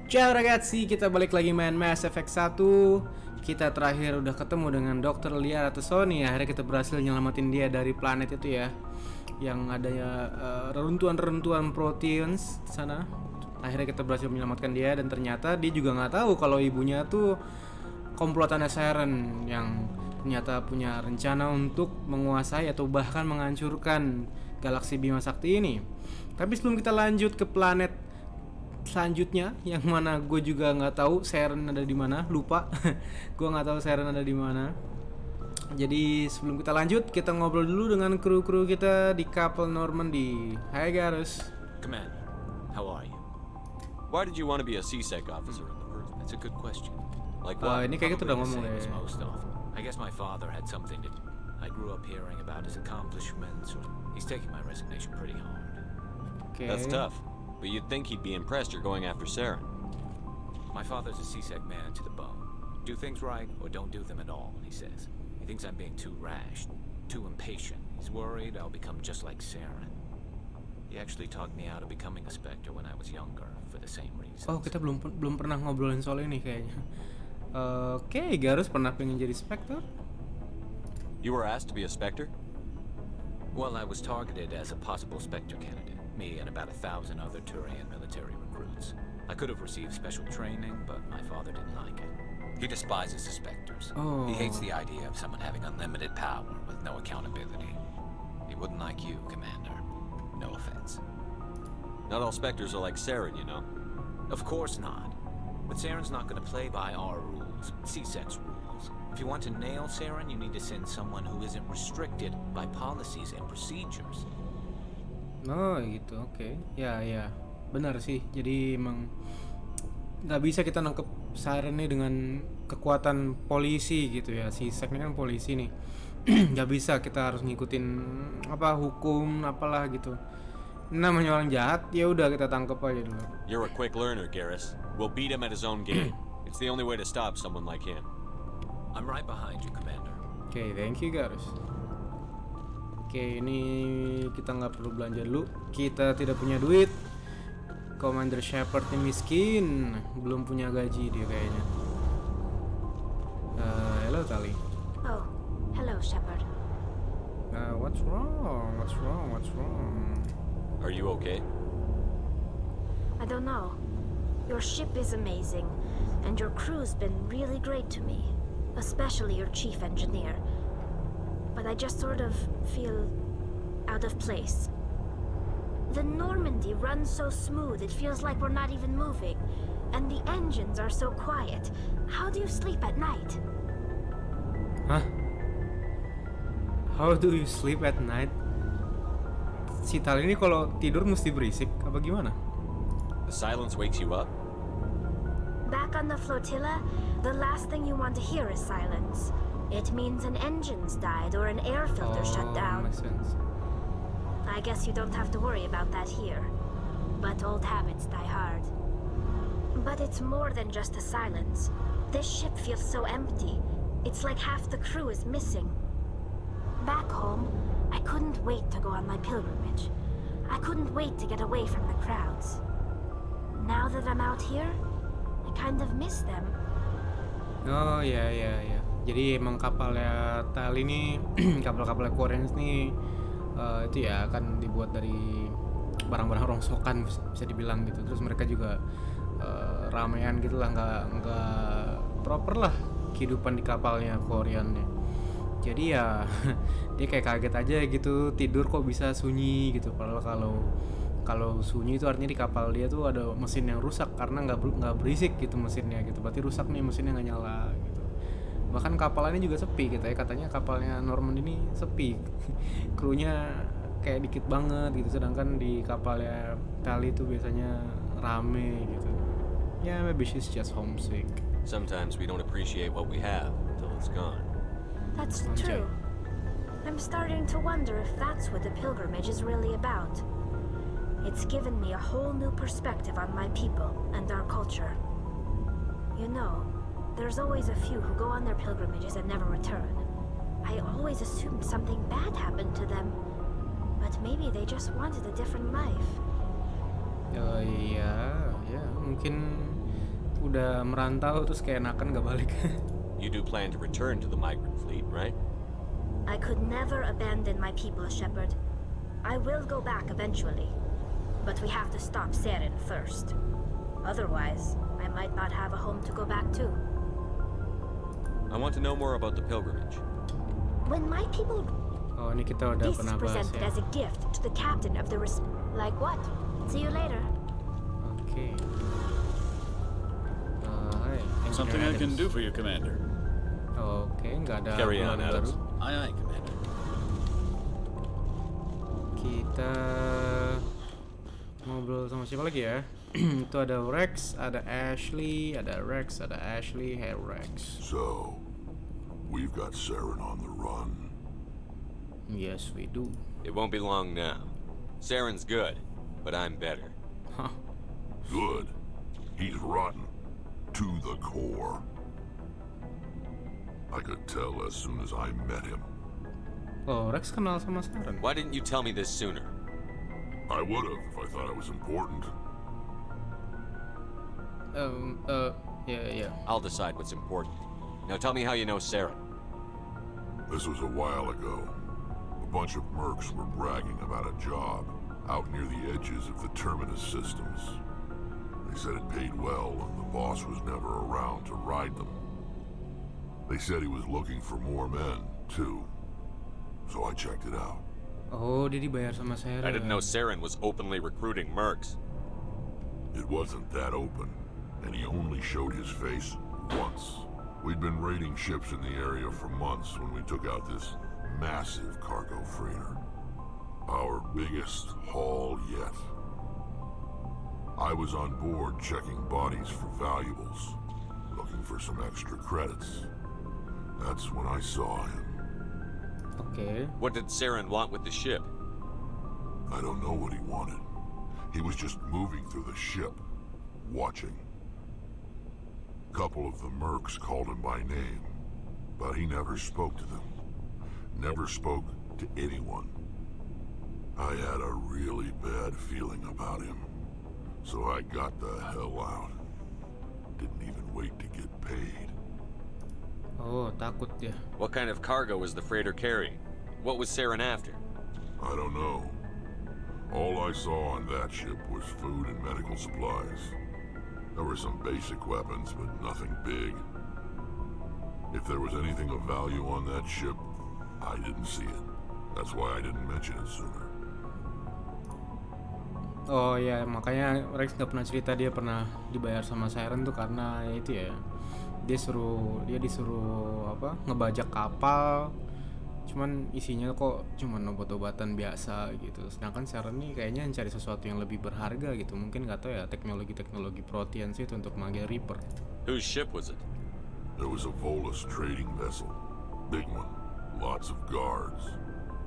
Ciao ragazzi, kita balik lagi main Mass Effect 1. Kita terakhir udah ketemu dengan Dr. Liara atau Sony. Akhirnya kita berhasil nyelamatin dia dari planet itu ya, yang adanya reruntuhan-reruntuhan proteins di sana. Akhirnya kita berhasil menyelamatkan dia, dan ternyata dia juga nggak tahu kalau ibunya tuh komplotannya Saren yang ternyata punya rencana untuk menguasai atau bahkan menghancurkan galaksi Bima Sakti ini. Tapi sebelum kita lanjut ke planet selanjutnya, yang mana gue juga nggak tahu Saren ada di mana, lupa. Gue nggak tahu Saren ada di mana. Jadi sebelum kita lanjut, kita ngobrol dulu dengan kru-kru kita di kapal Normandy. Hai Garus. Commander, how are you? Why did you want to be a CSEC officer in the first place? That's a good question. Like Wah, what? ini kayak gitu udah ngomong Probably the deh. same as most often. I guess my father had something to do. I grew up hearing about his accomplishments. He's taking my resignation pretty hard. Okay. That's tough. But you'd think he'd be impressed you're going after Saren. My father's a CSEC man to the bone. Do things right or don't do them at all, he says. He thinks I'm being too rash, too impatient. He's worried I'll become just like Saren. He actually talked me out of becoming a Spectre when I was younger for the same reasons. Oh, kita belum pernah ngobrolin soal ini kayaknya. Oke, Garus pernah pengen jadi Spectre? You were asked to be a Spectre? Well, I was targeted as a possible Spectre candidate. Me and about 1,000 other Turian military recruits. I could have received special training, but my father didn't like it. He despises the Spectres. Oh. He hates the idea of someone having unlimited power with no accountability. He wouldn't like you, Commander. No offense. Not all Spectres are like Saren, you know. Of course not. But Saren's not going to play by our rules, CSEC's rules. If you want to nail Saren, you need to send someone who isn't restricted by policies and procedures. Oh gitu, oke. Ya, benar sih. Jadi emang nggak bisa kita nangkep Saren nih dengan kekuatan polisi gitu ya. Si Sek ini kan polisi nih. Nggak bisa, kita harus ngikutin hukum apalah gitu. Namanya orang jahat, ya udah kita tangkep aja dulu. You're a quick learner, Garrus. We'll beat him at his own game. It's the only way to stop someone like him. I'm right behind you, Commander. Oke, thank you Garus. Oke, ini kita nggak perlu belanja dulu. Kita tidak punya duit. Commander Shepard ini miskin, belum punya gaji dia kayaknya. Hello Tali. Oh, hello Shepard. What's wrong? Are you okay? I don't know. Your ship is amazing, and your crew's been really great to me, especially your chief engineer. But I just sort of feel out of place. The Normandy runs so smooth, it feels like we're not even moving. And the engines are so quiet. How do you sleep at night? Hah? How do you sleep at night? Si Tali ini kalau tidur mesti berisik apa gimana? The silence wakes you up? Back on the flotilla, the last thing you want to hear is silence. It means an engine's died or an air filter shut down. Makes sense. I guess you don't have to worry about that here. But old habits die hard. But it's more than just the silence. This ship feels so empty. It's like half the crew is missing. Back home, I couldn't wait to go on my pilgrimage. I couldn't wait to get away from the crowds. Now that I'm out here, I kind of miss them. Oh ya. Jadi emang kapalnya Tali ini, kapal-kapal Koreans nih itu ya kan dibuat dari barang-barang rongsokan bisa dibilang gitu. Terus mereka juga ramean gitu lah, nggak proper lah kehidupan di kapalnya Koreannya. Jadi ya dia kayak kaget aja gitu, tidur kok bisa sunyi gitu. Padahal kalau sunyi itu artinya di kapal dia tuh ada mesin yang rusak karena nggak berisik gitu mesinnya gitu. Berarti rusak nih, mesinnya nggak nyala gitu. Bahkan kapalannya juga sepi gitu ya, katanya kapalnya Normandy ini sepi. Krunya kayak dikit banget gitu, sedangkan di kapalnya Tali itu biasanya rame gitu. Ya, maybe she's just homesick. Sometimes we don't appreciate what we have until it's gone. That's true. I'm starting to wonder if that's what the pilgrimage is really about. It's given me a whole new perspective on my people and our culture. You know, there's always a few who go on their pilgrimages and never return. I always assumed something bad happened to them, but maybe they just wanted a different life. Iya, mungkin udah merantau terus kayak enakan gak balik. You do plan to return to the migrant fleet, right? I could never abandon my people, Shepard. I will go back eventually. But we have to stop Saren first. Otherwise, I might not have a home to go back to. I want to know more about the pilgrimage. When my people... Oh, ini kita udah This is pernah bahas presented ya. as a gift to the captain of the Like what? See you later. Oke. Hai, Something Engineer I can Adams. do for you, Commander. Oke, nggak ada Carry bulan on, Adams. baru. Aye, Commander. Kita ngobrol sama siapa lagi ya? Itu ada Rex, ada Ashley, ada Rex, ada Ashley. Hey Rex. So, we've got Saren on the run. Yes, we do. It won't be long now. Saren's good, but I'm better. Hah. Good. He's rotten. To the core. I could tell as soon as I met him. Oh, Rex kenal sama Saren. Why didn't you tell me this sooner? I would've if I thought it was important. Yeah. I'll decide what's important. Now tell me how you know Saren. This was a while ago. A bunch of mercs were bragging about a job out near the edges of the terminus systems. They said it paid well and the boss was never around to ride them. They said he was looking for more men, too. So I checked it out. Oh, dia dibayar sama Saren. I didn't know Saren was openly recruiting mercs. It wasn't that open, and he only showed his face once. We'd been raiding ships in the area for months when we took out this massive cargo freighter. Our biggest haul yet. I was on board checking bodies for valuables, looking for some extra credits. That's when I saw him. Oke. What did Saren want with the ship? I don't know what he wanted. He was just moving through the ship, watching. Couple of the mercs called him by name, but he never spoke to them. Never spoke to anyone. I had a really bad feeling about him, so I got the hell out. Didn't even wait to get paid. Oh, takut dia. What kind of cargo was the freighter carrying? What was Saren after? I don't know. All I saw on that ship was food and medical supplies. There were some basic weapons, but nothing big. If there was anything of value on that ship, I didn't see it. That's why I didn't mention it sooner. Oh ya, makanya Rex nggak pernah cerita dia pernah dibayar sama Saren tuh karena ya itu ya. Dia disuruh apa? Ngebajak kapal. Cuman isinya kok cuman obat-obatan biasa gitu. Sedangkan Saren nih kayaknya cari sesuatu yang lebih berharga gitu. Mungkin nggak tahu ya teknologi protein sih untuk manggil Reaper. Whose ship was it? There was a Volus trading vessel. Big one. Lots of guards.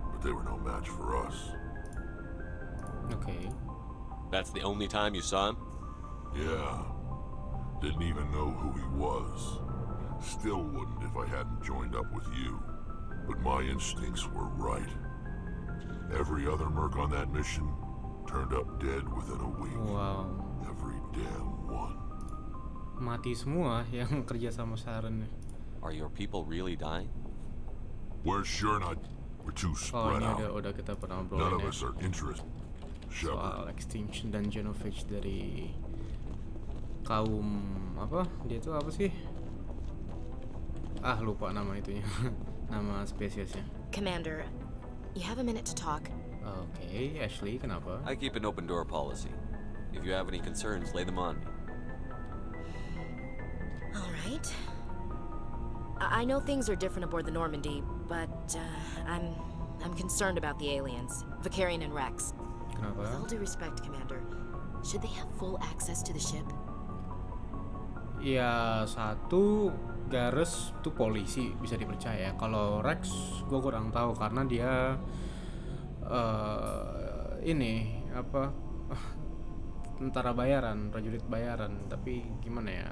But they were no match for us. Oke. That's the only time you saw him? Yeah. Didn't even know who he was. Still wouldn't if I hadn't joined up with you. But my instincts were right. Every other merc on that mission turned up dead within a week. Wow. Every damn one. Mati semua yang kerja sama Saren. Are your people really dying? We're sure not. We're too Oh, spread ini out. udah kita pernah None obrolin of ya. us are interested. Shepard. Soal extinction dan genophage dari kaum apa? Dia itu apa sih? Lupa nama itunya. Nama spesiesnya. Commander, you have a minute to talk. Oke, Ashley, kenapa? I keep an open door policy. If you have any concerns, lay them on me. All right. I know things are different aboard the Normandy, but I'm concerned about the aliens, Vicarian and Rex. Kenapa? With all due respect, Commander, should they have full access to the ship? Ya, satu Garrus tuh polisi bisa dipercaya. Kalau Rex gue kurang tahu karena dia ini apa tentara bayaran, prajurit bayaran. Tapi gimana ya?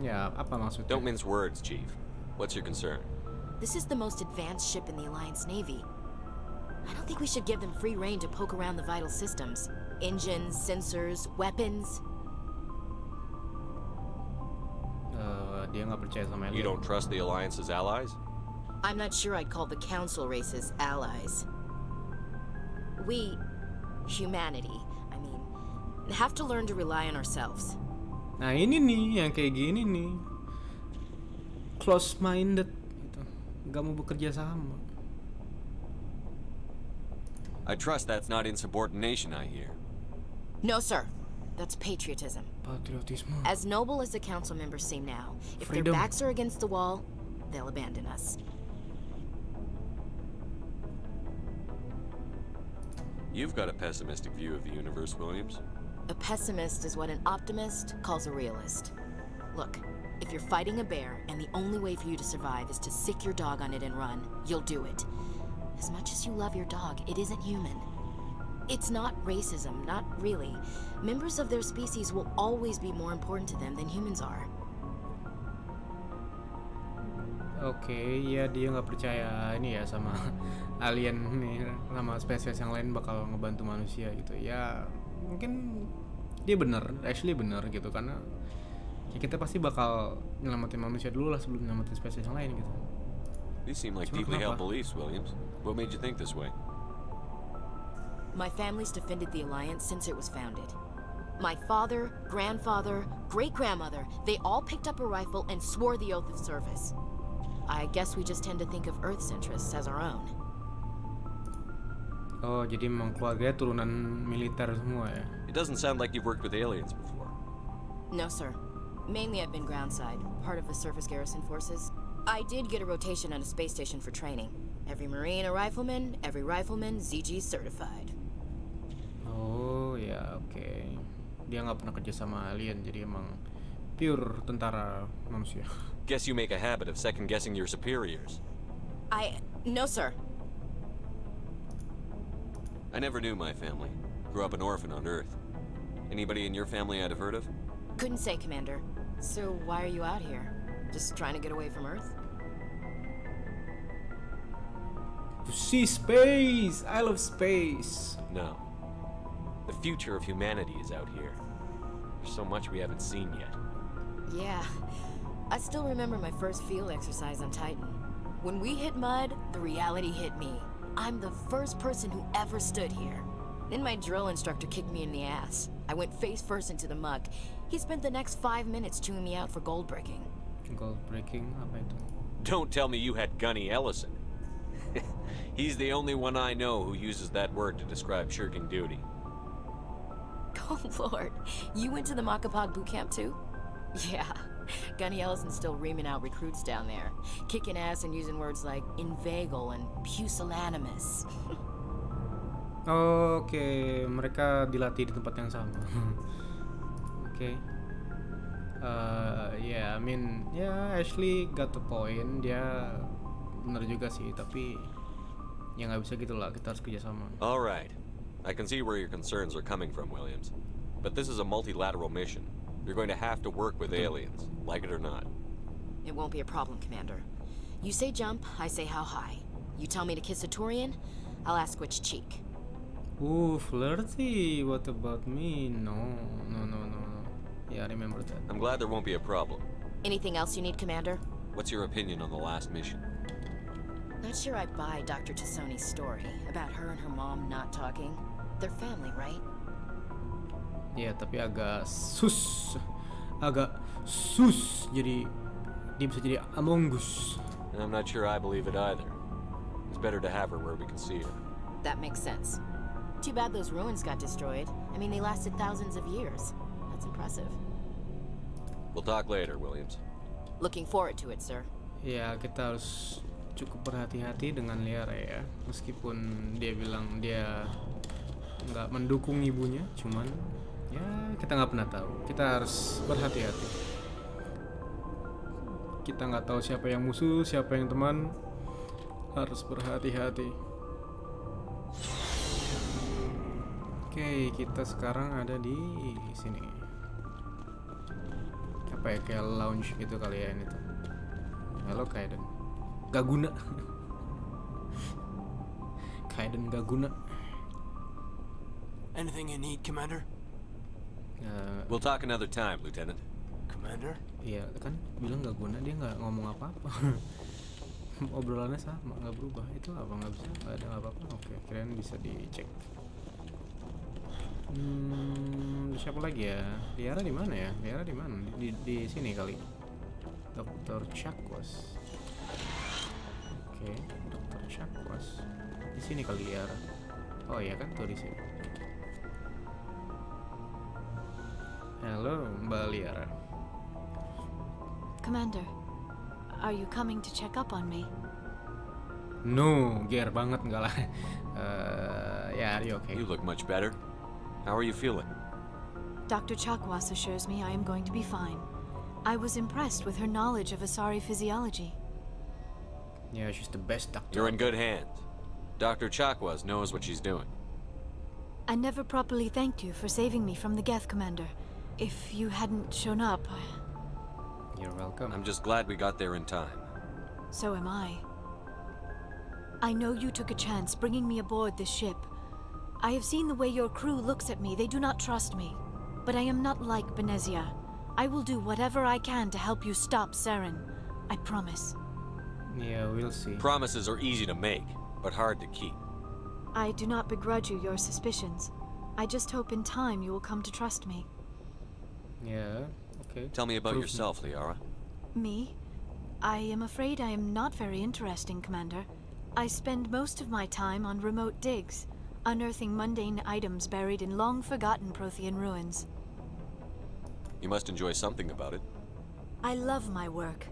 Ya apa maksudnya? Don't mince words, Chief. What's your concern? This is the most advanced ship in the Alliance Navy. I don't think we should give them free rein to poke around the vital systems. Engines, sensors, weapons. Dia nggak percaya sama You alien. don't trust the Alliance's allies? I'm not sure I'd call the Council races allies. We, humanity, I mean, have to learn to rely on ourselves. Nah ini nih yang kayak gini nih, close minded gitu, nggak mau bekerja sama. I trust that's not insubordination, I hear. No, sir. That's patriotism. Patriotisme. As noble as the council members seem now, if Freedom. their backs are against the wall, they'll abandon us. You've got a pessimistic view of the universe, Williams. A pessimist is what an optimist calls a realist. Look, if you're fighting a bear and the only way for you to survive is to sick your dog on it and run, you'll do it. As much as you love your dog, it isn't human. It's not racism, not really. Members of their species will always be more important to them than humans are. Oke, ya dia nggak percaya ini ya sama alien nih, sama spesies yang lain bakal ngebantu manusia gitu. Ya mungkin dia bener, actually bener gitu, karena ya kita pasti bakal nyelamatin manusia dulu lah sebelum nyelamatin spesies yang lain gitu. These seem like Cuma deeply held kenapa? beliefs, Williams. What made you think this way? My family's defended the Alliance since it was founded. My father, grandfather, great-grandmother, they all picked up a rifle and swore the oath of service. I guess we just tend to think of Earth's interests as our own. Oh, jadi memang keluarganya turunan militer semua ya? It doesn't sound like you've worked with aliens before. No, sir. Mainly I've been groundside, part of the surface garrison forces. I did get a rotation on a space station for training. Every Marine a rifleman, every rifleman ZG certified. Oh ya, oke. Dia nggak pernah kerja sama alien, jadi emang pure tentara manusia. Guess you make a habit of second-guessing your superiors. No, sir. I never knew my family. Grew up an orphan on Earth. Anybody in your family I'd have heard of? Couldn't say, Commander. So why are you out here? Just trying to get away from Earth? See space, I love space. No. The future of humanity is out here. There's so much we haven't seen yet. Yeah. I still remember my first field exercise on Titan. When we hit mud, the reality hit me. I'm the first person who ever stood here. Then my drill instructor kicked me in the ass. I went face first into the muck. He spent the next 5 minutes chewing me out for gold breaking. Gold breaking apa itu? Don't tell me you had Gunny Ellison. He's the only one I know who uses that word to describe shirking duty. Oh, Lord. You went to the Makapog boot camp, too? Yeah. Gunny Ellison's still reaming out recruits down there. Kicking ass and using words like inveigle and pusillanimous. Oke, mereka dilatih di tempat yang sama. Oke. I mean, Ashley got the point. Dia benar juga sih, tapi ya nggak bisa gitu lah. Kita harus kerjasama. All right. I can see where your concerns are coming from, Williams. But this is a multilateral mission. You're going to have to work with aliens, like it or not. It won't be a problem, Commander. You say jump, I say how high. You tell me to kiss a Turian, I'll ask which cheek. Ooh, flirty. What about me? No. Yeah, remember that. I'm glad there won't be a problem. Anything else you need, Commander? What's your opinion on the last mission? Not sure I buy Dr. Tassoni's story about her and her mom not talking. They're family, right? Ya, tapi agak sus. Jadi dia bisa jadi Among Us. And I'm not sure I believe it either. It's better to have her where we can see her. That makes sense. Too bad those ruins got destroyed. I mean, they lasted thousands of years. That's impressive. We'll talk later, Williams. Looking forward to it, sir. Ya, kita harus cukup berhati-hati dengan Liara ya. Meskipun dia bilang dia nggak mendukung ibunya, cuman ya kita nggak pernah tahu. Kita harus berhati-hati. Kita nggak tahu siapa yang musuh, siapa yang teman. Harus berhati-hati. Oke, kita sekarang ada di sini. Apa ya, kayak lounge gitu kali ya ini tuh. Halo Kaiden. Gak guna. Kaiden gak guna. Anything you need, Commander? We'll talk another time, Lieutenant. Commander? Iya kan, bilang nggak guna, dia nggak ngomong apa-apa. Obrolannya sama, nggak berubah. Itu apa, nggak bisa, nggak ada apa-apa. Oke, kirain bisa dicek. Siapa lagi ya? Liara di mana ya? Liara di mana? Di sini kali. Dr. Chakwas. Oke, Dr. Chakwas. Di sini kali Liara. Oh iya kan, tuh di sini. Halo, Mbak Liara. Commander, are you coming to check up on me? No, gear banget enggak lah. Yeah, are you okay? You look much better. How are you feeling? Dr. Chakwas assures me I am going to be fine. I was impressed with her knowledge of Asari physiology. Yeah, she's the best doctor. You're in good hands. Dr. Chakwas knows what she's doing. I never properly thanked you for saving me from the Geth, Commander. If you hadn't shown up, You're welcome. I'm just glad we got there in time. so am I. I know you took a chance bringing me aboard this ship. I have seen the way your crew looks at me. They do not trust me. But I am not like Benezia. I will do whatever I can to help you stop Saren. I promise. Yeah, we'll see. Promises are easy to make, but hard to keep. I do not begrudge you your suspicions. I just hope in time you will come to trust me. Yeah, okay. Tell me about Prove me. yourself, Liara. Me? I am afraid I am not very interesting, Commander. I spend most of my time on remote digs, unearthing mundane items buried in long-forgotten Prothean ruins. You must enjoy something about it. I love my work.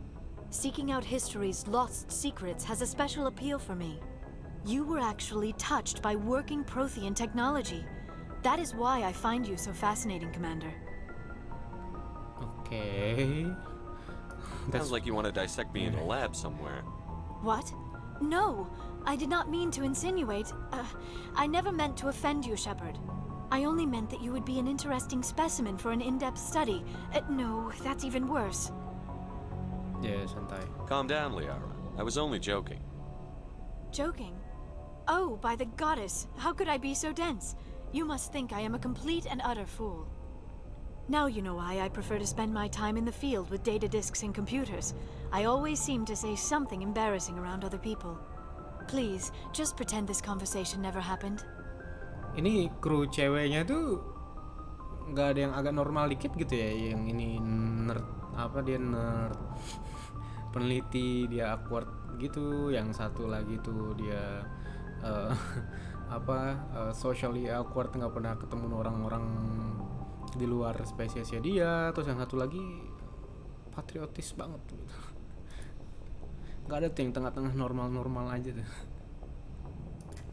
Seeking out history's lost secrets has a special appeal for me. You were actually touched by working Prothean technology. That is why I find you so fascinating, Commander. Okay. Sounds like you want to dissect me in a lab somewhere. What? No, I did not mean to insinuate. I never meant to offend you, Shepard. I only meant that you would be an interesting specimen for an in-depth study. No, that's even worse. Yeah, santai. Calm down, Liara. I was only joking. Joking? Oh, by the goddess, how could I be so dense? You must think I am a complete and utter fool. Now you know why I prefer to spend my time in the field with data disks and computers. I always seem to say something embarrassing around other people. Please, just pretend this conversation never happened. Ini kru ceweknya tuh nggak ada yang agak normal dikit gitu ya? Yang ini nerd, apa dia nerd, peneliti, dia awkward gitu. Yang satu lagi tuh dia socially awkward, nggak pernah ketemu orang-orang di luar spesiesnya dia. Terus yang satu lagi patriotis banget gitu. Nggak ada tuh yang tengah-tengah normal-normal aja tuh.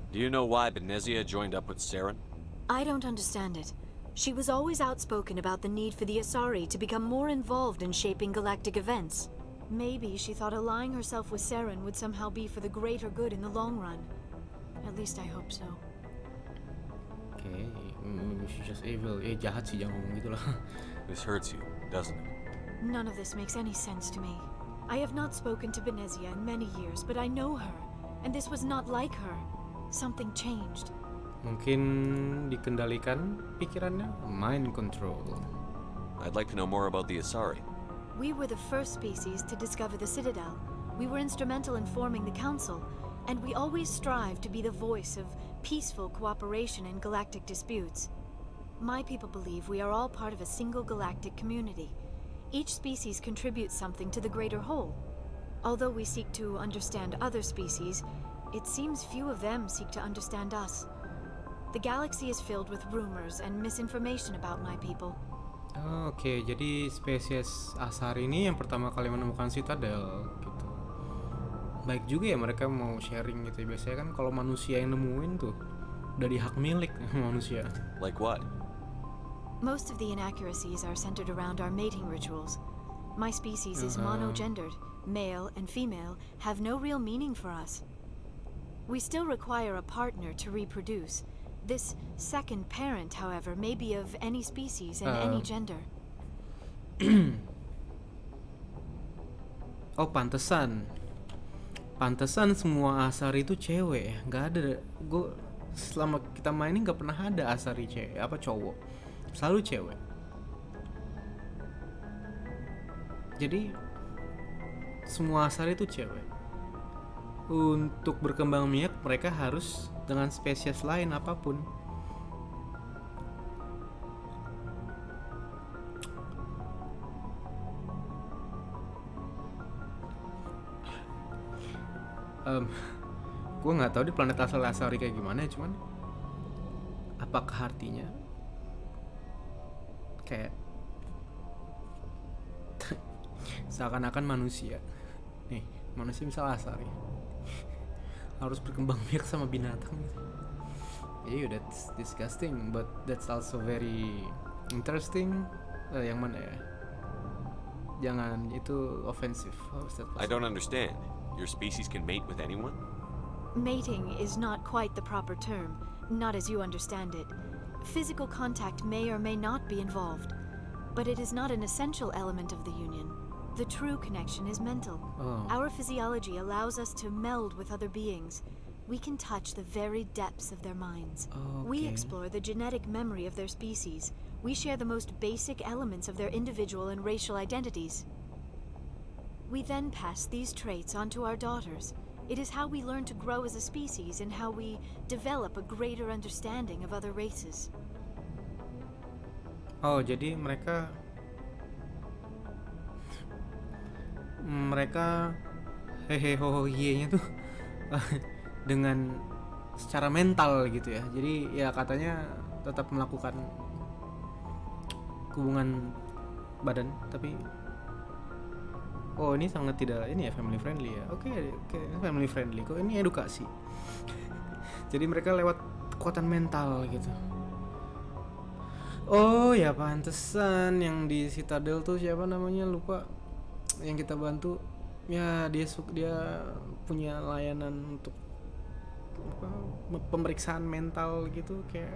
Do you know why Benezia joined up with Saren? I don't understand it. She was always outspoken about the need for the Asari to become more involved in shaping galactic events. Maybe she thought allying herself with Saren would somehow be for the greater good in the long run. At least I hope so. Okay, she's just evil. Jahat sih, jangan ngomong gitu lah. This hurts you, doesn't it? None of this makes any sense to me. I have not spoken to Benezia in many years, but I know her, and this was not like her. Something changed. Mungkin dikendalikan pikirannya, mind control. I'd like to know more about the Asari. We were the first species to discover the Citadel. We were instrumental in forming the Council, and we always strive to be the voice of peaceful cooperation in galactic disputes. My people believe we are all part of a single galactic community. Each species contributes something to the greater whole. Although we seek to understand other species, it seems few of them seek to understand us. The galaxy is filled with rumors and misinformation about my people. Oke, jadi spesies Asari ini yang pertama kali menemukan Citadel gitu. Baik juga ya mereka mau sharing gitu. Biasanya kan kalau manusia yang nemuin tuh udah dihak milik manusia. Like what? Most of the inaccuracies are centered around our mating rituals. My species is monogendered. Male and female have no real meaning for us. We still require a partner to reproduce. This second parent, however, may be of any species and any gender. Oh, pantesan semua Asari itu cewek ya. Nggak ada, gue selama kita mainin nggak pernah ada Asari cewek apa cowok, selalu cewek. Jadi semua asari itu cewek. Untuk berkembang biak mereka harus dengan spesies lain apapun. Gue nggak tahu di planet asal asari kayak gimana, cuman apakah artinya kayak seakan-akan manusia nih, manusia misal asari harus berkembang biak sama binatang gitu. That's disgusting, but that's also very interesting. Yang mana ya? Jangan, itu offensive. I don't understand. Your species can mate with anyone? Mating is not quite the proper term, not as you understand it. Physical contact may or may not be involved, but it is not an essential element of the union. The true connection is mental. Our physiology allows us to meld with other beings. We can touch the very depths of their minds. We explore the genetic memory of their species. We share the most basic elements of their individual and racial identities. We then pass these traits on to our daughters. It is how we learn to grow as a species and how we develop a greater understanding of other races. Jadi mereka hehe ho nya tuh dengan secara mental gitu ya. Jadi ya katanya tetap melakukan hubungan badan, tapi ini sangat tidak ini ya, family friendly ya. Oke, family friendly kok, ini edukasi. Jadi mereka lewat kekuatan mental gitu. Ya pantesan yang di Citadel tuh siapa namanya, lupa, yang kita bantu ya, dia punya layanan untuk pemeriksaan mental gitu kayak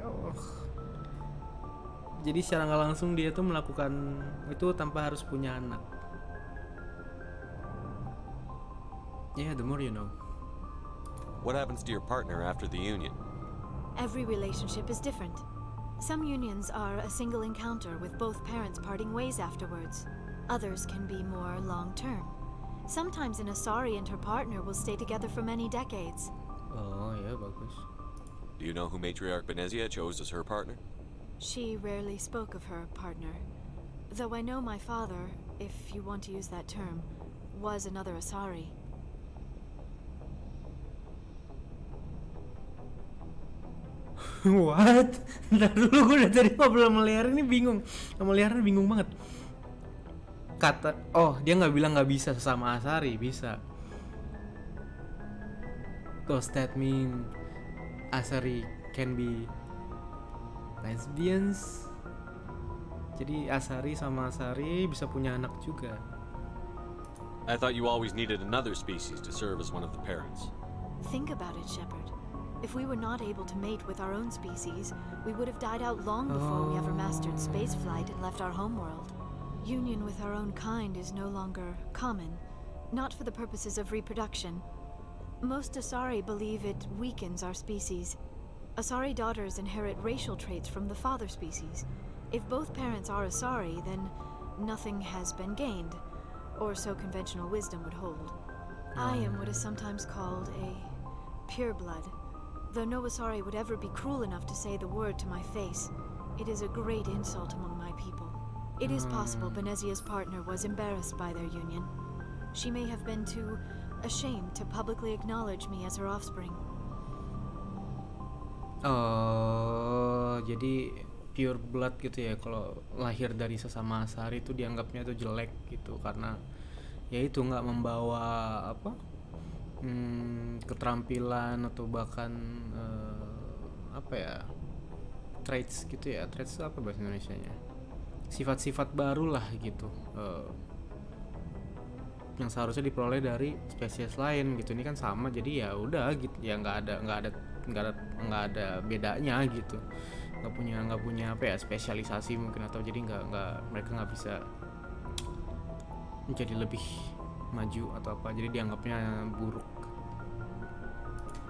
jadi secara nggak langsung dia tuh melakukan itu tanpa harus punya anak. The more you know. What happens to your partner after the union? Every relationship is different. Some unions are a single encounter with both parents parting ways afterwards. Others can be more long-term. Sometimes an Asari and her partner will stay together for many decades. Bagus. Do you know who Matriarch Benezia chose as her partner? She rarely spoke of her partner. Though I know my father, if you want to use that term, was another Asari. What? Ntar dulu, gue udah tadi ngobrol sama Liar ini bingung. Sama Liar ini bingung banget. Dia nggak bilang nggak bisa sesama Asari, bisa. Does that mean Asari can be lesbians? Jadi Asari sama Asari bisa punya anak juga. I thought you always needed another species to serve as one of the parents. Think about it, Shepard. If we were not able to mate with our own species, we would have died out long before we ever mastered spaceflight and left our homeworld. Union with our own kind is no longer common, not for the purposes of reproduction. Most Asari believe it weakens our species. Asari daughters inherit racial traits from the father species. If both parents are Asari, then nothing has been gained, or so conventional wisdom would hold. I am what is sometimes called a pureblood. Though no Asari would ever be cruel enough to say the word to my face, it is a great insult among my people. It is possible Benezia's partner was embarrassed by their union. She may have been too ashamed to publicly acknowledge me as her offspring. Jadi pure blood gitu ya, kalau lahir dari sesama Asari itu dianggapnya tuh jelek gitu, karena ya itu nggak membawa keterampilan atau bahkan traits gitu ya. Traits itu apa bahasa Indonesianya? Sifat-sifat baru lah gitu, yang seharusnya diperoleh dari spesies lain gitu. Ini kan sama, jadi ya udah gitu ya, nggak ada bedanya gitu. Nggak punya spesialisasi mungkin, atau jadi mereka nggak bisa menjadi lebih maju atau apa, jadi dianggapnya buruk.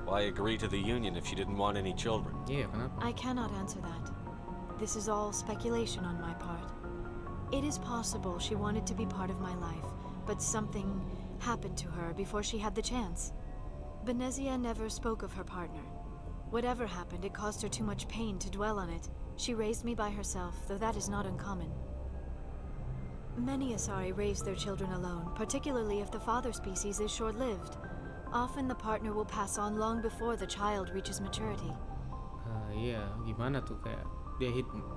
Why agree to the union if she didn't want any children? Iya, kenapa? I cannot answer that. This is all speculation on my part. It is possible she wanted to be part of my life, but something happened to her before she had the chance. Benezia never spoke of her partner. Whatever happened, it caused her too much pain to dwell on it. She raised me by herself, though that is not uncommon. Many Asari raise their children alone, particularly if the father species is short-lived. Often the partner will pass on long before the child reaches maturity. Iya, gimana tuh kayak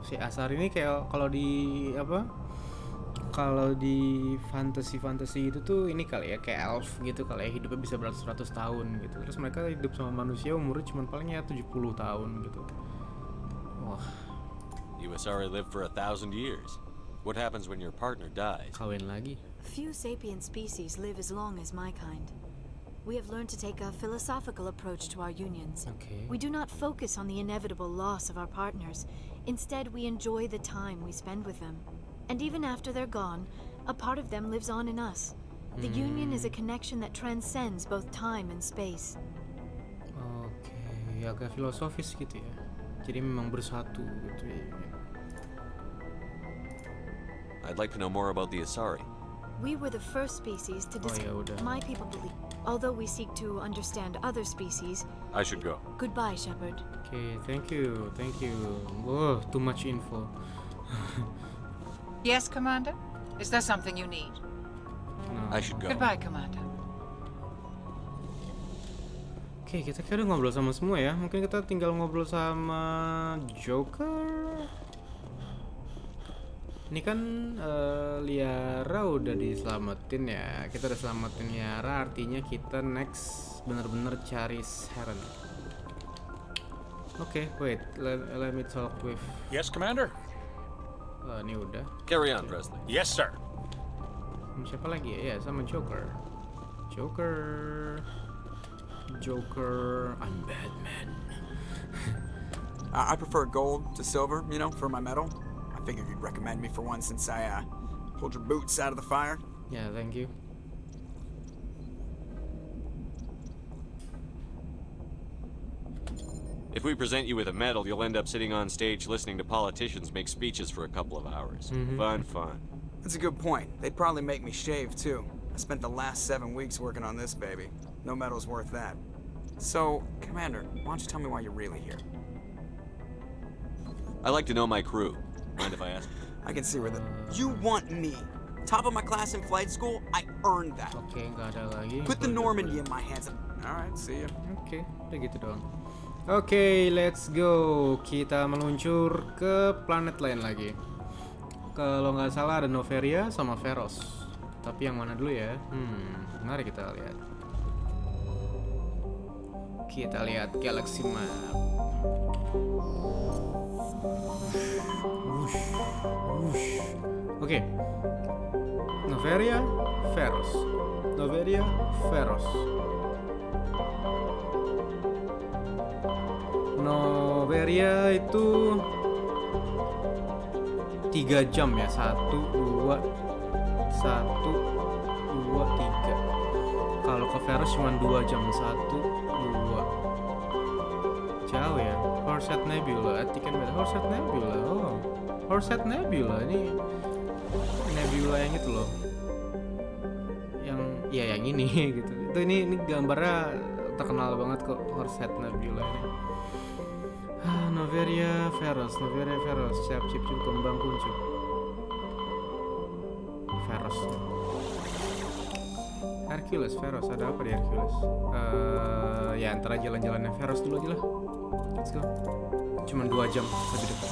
si Asar ini kayak kalau di fantasi itu tuh ini kali ya kayak elf gitu kali ya, hidupnya bisa beratus-ratus tahun gitu. Terus mereka hidup sama manusia umurnya cuma palingnya 70 tahun gitu. Wah, You Asari live for 1,000 years. What happens when your partner dies? kawin lagi. Few sapient species live as long as my kind. We have learned to take a philosophical approach to our unions. Okay. We do not focus on the inevitable loss of our partners. Instead, we enjoy the time we spend with them. And even after they're gone, a part of them lives on in us. The union is a connection that transcends both time and space. Oke, agak filosofis gitu ya. Jadi memang bersatu gitu ya. I'd like to know more about the Asari. We were the first species to ya udah. My people believe. Although we seek to understand other species. I should go. Goodbye, Shepherd. Oke, thank you. Whoa, too much info. Yes, Commander? Is there something you need? No. I should go. Goodbye, Commander. Oke, kita kira udah ngobrol sama semua ya. Mungkin kita tinggal ngobrol sama Joker. Ini kan Liara udah diselamatin ya. Kita udah selamatin Liara, artinya kita next bener-bener cari Saren. Oke, wait, let me talk with. Yes, Commander? Ini udah. Carry on, Presley. Yes, sir. Sama siapa lagi ya? Ya, sama Joker. I'm Batman. I prefer gold to silver, for my metal. I figured you'd recommend me for one since I pulled your boots out of the fire. Yeah, thank you. If we present you with a medal, you'll end up sitting on stage listening to politicians make speeches for a couple of hours. Fun. That's a good point. They'd probably make me shave, too. I spent the last 7 weeks working on this baby. No medal's worth that. So, Commander, why don't you tell me why you're really here? I like to know my crew. Mind if I ask? I can see where You want me? Top of my class in flight school? I earned that. Oke, nggak ada lagi. Put the Normandy in my hands. Alright, see ya. Oke, udah gitu doang. Oke, let's go. Kita meluncur ke planet lain lagi. Kalau nggak salah ada Noveria sama Feros. Tapi yang mana dulu ya? Mari kita lihat. Kita lihat galaxy map. Oke. Noveria, Feros. Noveria itu 3 jam ya, 1, 2, 3. Kalau ke Feros cuma 2 jam, 1, 2. Jauh ya. Horsehead Nebula, Atikan beda. Horsehead Nebula, Horsehead Nebula ini nebula yang itu loh. Yang ini gitu. Itu ini gambarnya terkenal banget kok, Horsehead Nebula ini. Noveria Feros, siap kembang kuncup. Feros. Hercules, Feros, ada apa di Hercules? Ya antara jalan-jalannya Feros dulu aja lah. Let's go. Cuman 2 jam lebih dekat.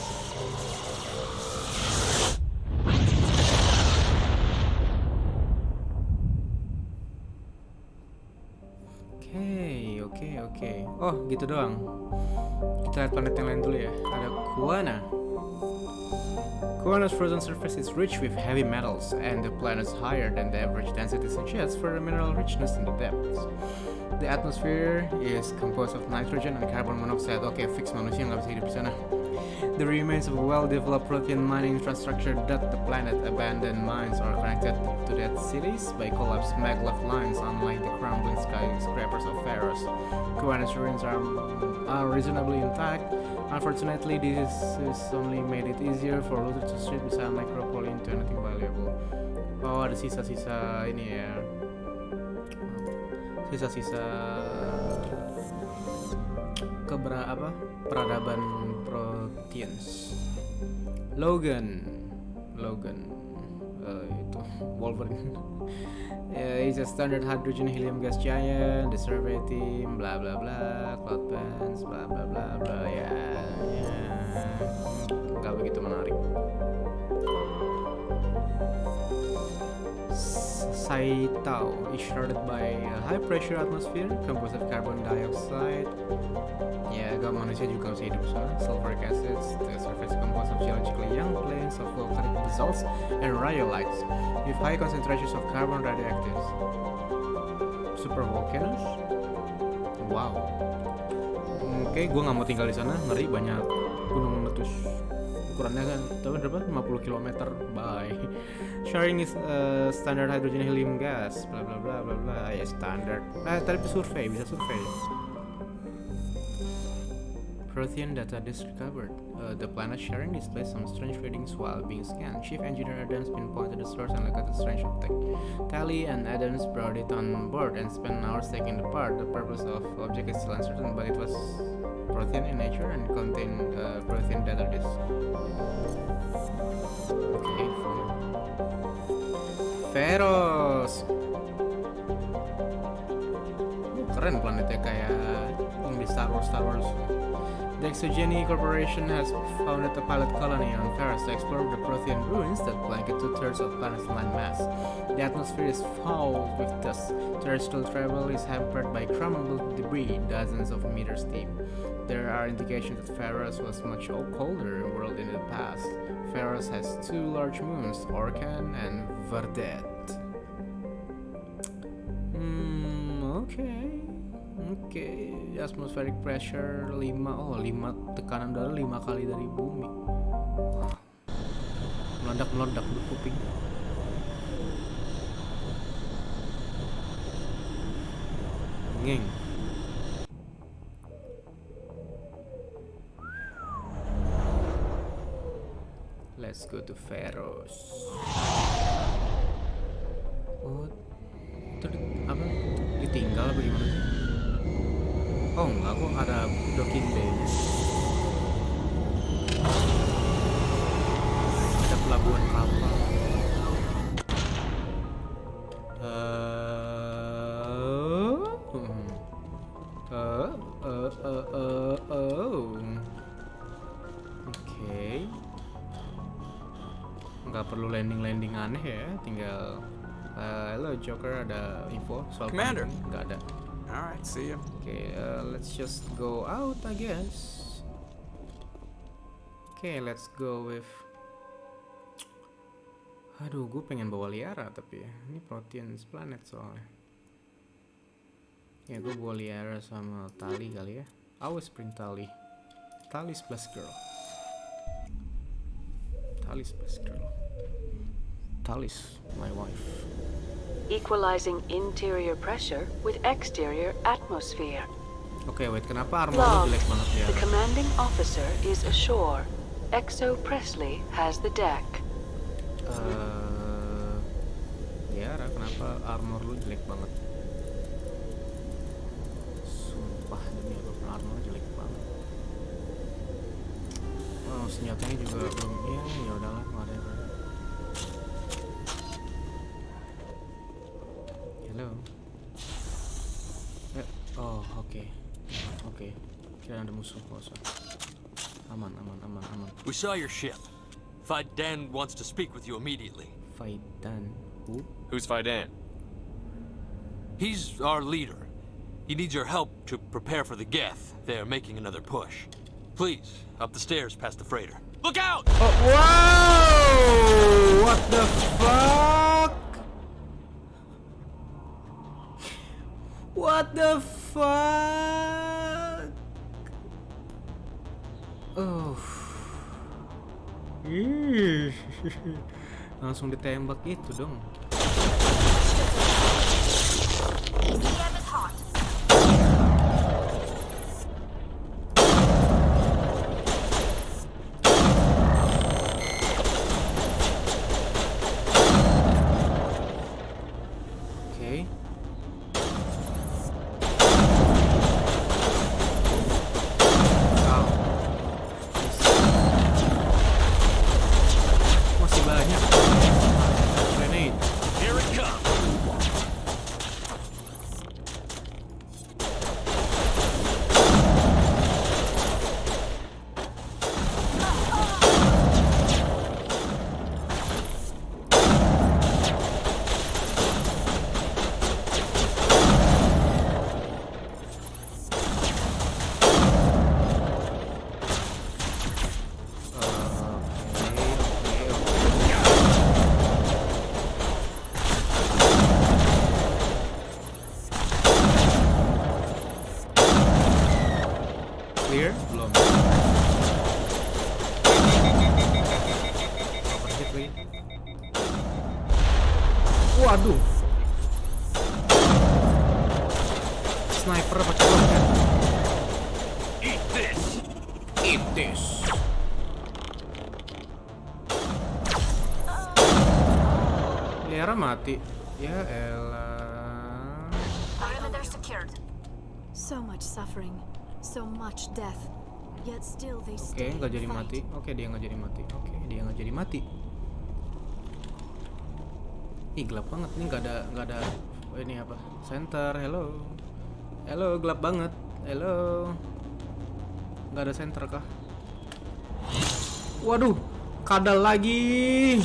Oke. Oh, gitu doang. Kita lihat planet yang lain dulu ya. Ada Kuana. Kuana's frozen surface is rich with heavy metals, and the planet is higher than the average density suggests for the mineral richness in the depths. The atmosphere is composed of nitrogen and carbon monoxide. Oke, fix manusia nggak bisa hidup di sana. The remains of a well-developed protein mining infrastructure dot the planet. Abandoned mines are connected to dead cities by collapsed maglev lines, unlike the crumbling skyscrapers of Feros. Kuana's ruins are reasonably intact, Unfortunately, this has only made it easier for looters to strip bisa necropole into anything valuable. Oh, ada sisa-sisa ini ya. Sisa-sisa peradaban proteins. Logan itu Wolverine. It's a standard hydrogen helium gas giant. The survey team, bla bla bla, cloud bands, bla bla bla bla. Ya, nggak begitu menarik. Saitao is shrouded by a high pressure atmosphere composed of carbon dioxide. Ya, agak manusia juga bisa hidup soalnya. Sulfuric acids. The surface is composed of geologically young plains of volcanic basalts and rhyolites with high concentrations of carbon radioactives. Super volcanoes? Wow. Oke, gue nggak mau tinggal di sana. Ngeri, banyak gunung meletus. Ukurannya kan, tahu berapa? 50 km. Bye. Sharing is standard hydrogen helium gas. Bla bla bla bla bla. Ya standard. Tadi survei, bisa survei. Protein data discovered. The planet sharing displays some strange readings while being scanned. Chief Engineer Adams pinpointed the source and looked at the strange object. Tally and Adams brought it on board and spent hours taking it apart. The purpose of the object is still uncertain, but it was protein in nature and contained protein data disk. Okay, Feros. Keren planetnya kayak yang di Star Wars. The Exogeny Corporation has founded a pilot colony on Feros to explore the Prothean ruins that blanket 2/3 of the planet's landmass. The atmosphere is foul with dust. Terrestrial travel is hampered by crumbled debris dozens of meters deep. There are indications that Feros was much colder world in the past. Feros has 2 large moons, Orkan and Verdet. Okay. Atmospheric pressure 5 tekanan udara 5 kali dari bumi. Meledak di kuping. Ngeng. Let's go to Feros. Oh, itu ditinggal apa gimana sih? Oh enggak, kok ada docking bay-nya. Ada pelabuhan kapal. Oke. Nggak perlu landing aneh ya, tinggal hello Joker, ada info soal Commander. Nggak ada. Alright, see ya. Okay, let's just go out, I guess. Okay, let's go with. Aduh, gue pengen bawa Liara tapi ini Protein Planet soalnya. Ya, gue bawa Liara sama Tali kali ya. Always bring Tali. Tali's best girl. Tali's my wife. Equalizing interior pressure with exterior atmosphere. Oke, wait, kenapa armor lo jelek banget ya? The commanding officer is ashore. Exo Presley has the deck. Liara, kenapa armor lo jelek banget? Sumpah, demi apapun armor jelek banget. Oh, senjatanya juga belum. Ya udahlah, whatever. Hello. Oh, oke. Kira ada musuh, kosong. Aman. We saw your ship. Faidan wants to speak with you immediately. Faidan? Who? Who's Faidan? He's our leader. He needs your help to prepare for the Geth. They're making another push. Please, up the stairs past the freighter. Look out! Oh, wow! What the fuck? What the fuck? Oh. Langsung ditembak itu dong. Waduh. Sniper pakai roket. Eat this. Eat this. Liara mati. Ya elah. Perimeter secured. So much suffering, so much death. Yet still they Oke, stay nggak and jadi fight. mati. Oke, dia nggak jadi mati. Oke, dia nggak jadi mati. Ih, gelap banget nih, nggak ada. Oh, ini apa? Center, hello. Hello, gelap banget. Hello. Nggak ada center kah? Waduh, kadal lagi.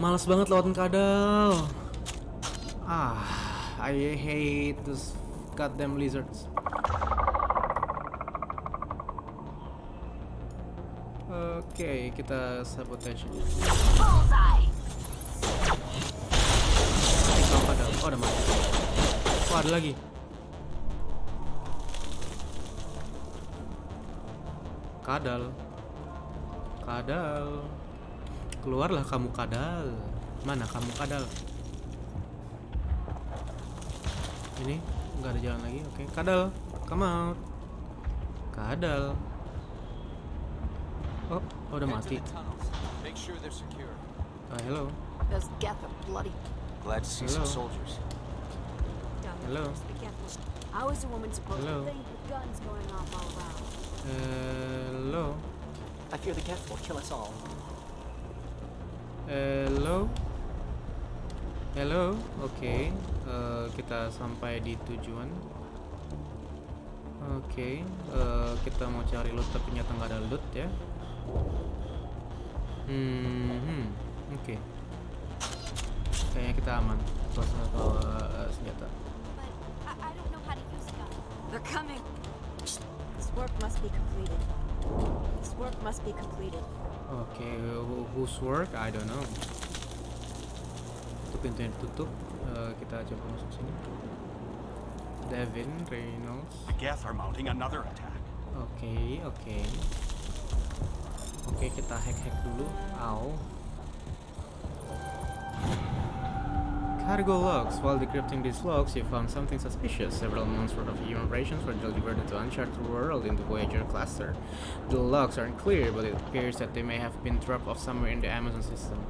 Males banget lawan kadal. I hate this goddamn lizards. Oke, kita sabotage. Bullseye! Mati sama kadal. Oh, udah mati. Oh, ada lagi. Kadal. Kadal. Keluarlah kamu kadal. Mana kamu kadal? Ini nggak ada jalan lagi. Oke, kadal, come out. Kadal. Oh, udah mati. Make sure they're secure. Hello. Those Geth are bloody. Glad to see Hello. some soldiers. Hello. How is a woman supposed Hello. to think with guns going off all around? Hello. I fear the Geth will kill us all. Hello. Hello. Oke. Kita sampai di tujuan. Oke. Kita mau cari loot tapi ternyata nggak ada loot ya. Oke. Kayaknya kita aman. Terus senjata. I don't know how to use a gun. They're coming. This work must be completed. This work must be completed. Oke, whose work? I don't know. Itu pintunya ditutup. Kita coba masuk sini. Devin Reynolds. The Geth are mounting another attack. Oke. Oke, kita hack dulu. Ow. Cargo logs. While decrypting these logs, you found something suspicious. Several months worth of human rations were delivered to uncharted world in the Voyager cluster. The logs aren't clear, but it appears that they may have been dropped off somewhere in the Amazon system.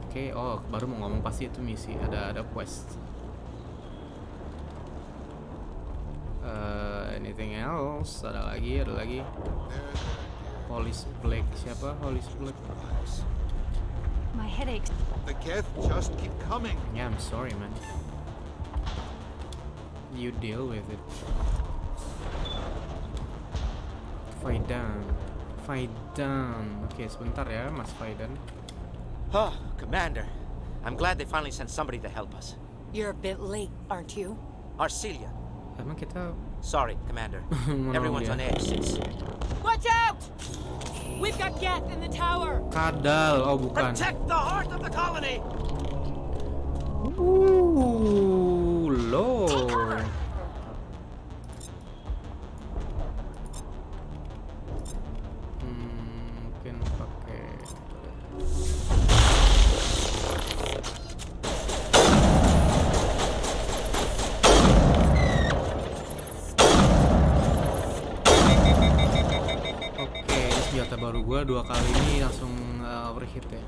Oke, oh baru mau ngomong pasti itu misi. Ada quest. Anything else? Ada lagi. Hollis Blake. Siapa? Hollis Blake. My headaches. The Geth just keep coming. Yeah, I'm sorry, man. You deal with it. Faidan. Oke, sebentar ya, Mas Faidan. Oh, Commander. I'm glad they finally sent somebody to help us. You're a bit late, aren't you? Arcelia. Emang kita Sorry, Commander. Menolong Everyone's dia. on edge since... Watch out! We've got Geth in the tower. Kadal. Oh, bukan. Protect the heart of the colony! Lord. Mungkin pakai Oke, senjata baru gua 2 kali ini langsung overhit ya.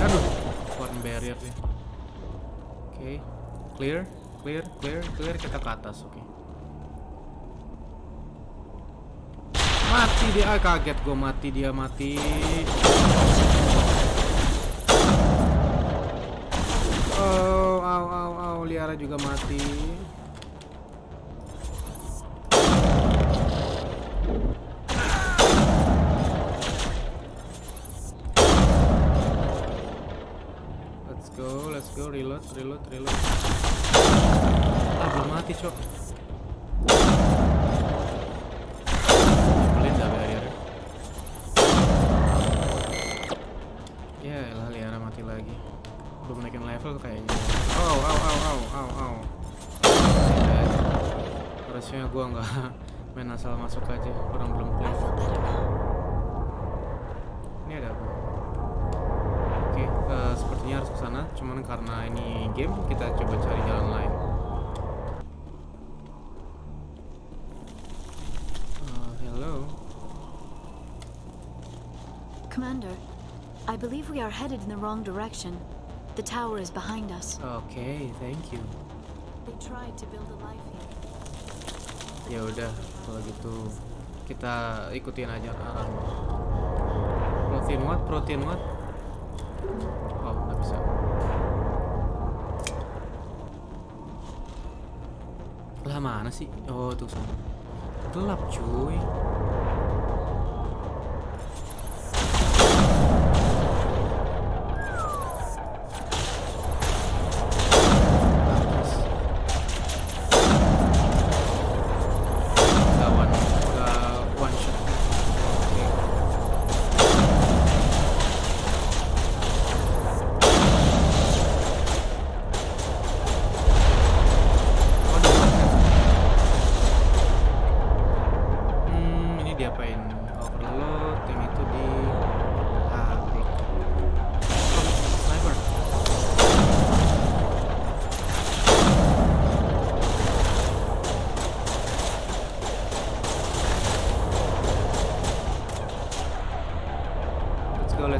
Aduh, warna barrier nih. Oke, clear. Kita ke atas, oke. Mati dia, kaget gue mati dia. Oh, Liara juga mati. Let's go, reload. Belum mati, cok. lagi. Belum naikin level kayaknya. Au. Harusnya gue nggak main asal masuk aja. Orang belum play. Ini ada apa? Oke, sepertinya harus ke sana. Cuman karena ini game, kita coba cari jalan lain. Hello. Commander, I believe we are headed in the wrong direction. The tower is behind us. Okay, thank you. They tried to build a life here. Ya udah, kalau gitu kita ikutin aja arahnya. Protein what? Oh, nggak bisa. Lah mana sih? Oh, tuh sana. Gelap cuy.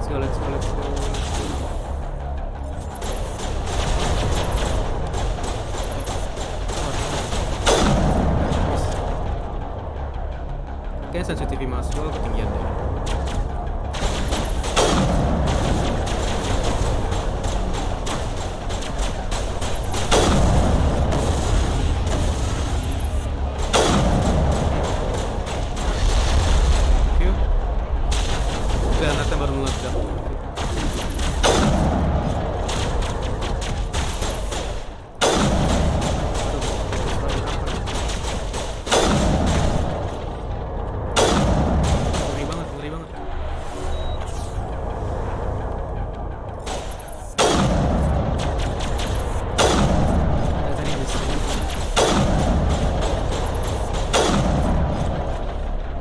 Let's go. Oke, sensitivity masuk ketinggian deh. Granatnya baru meledak. Ngeri banget.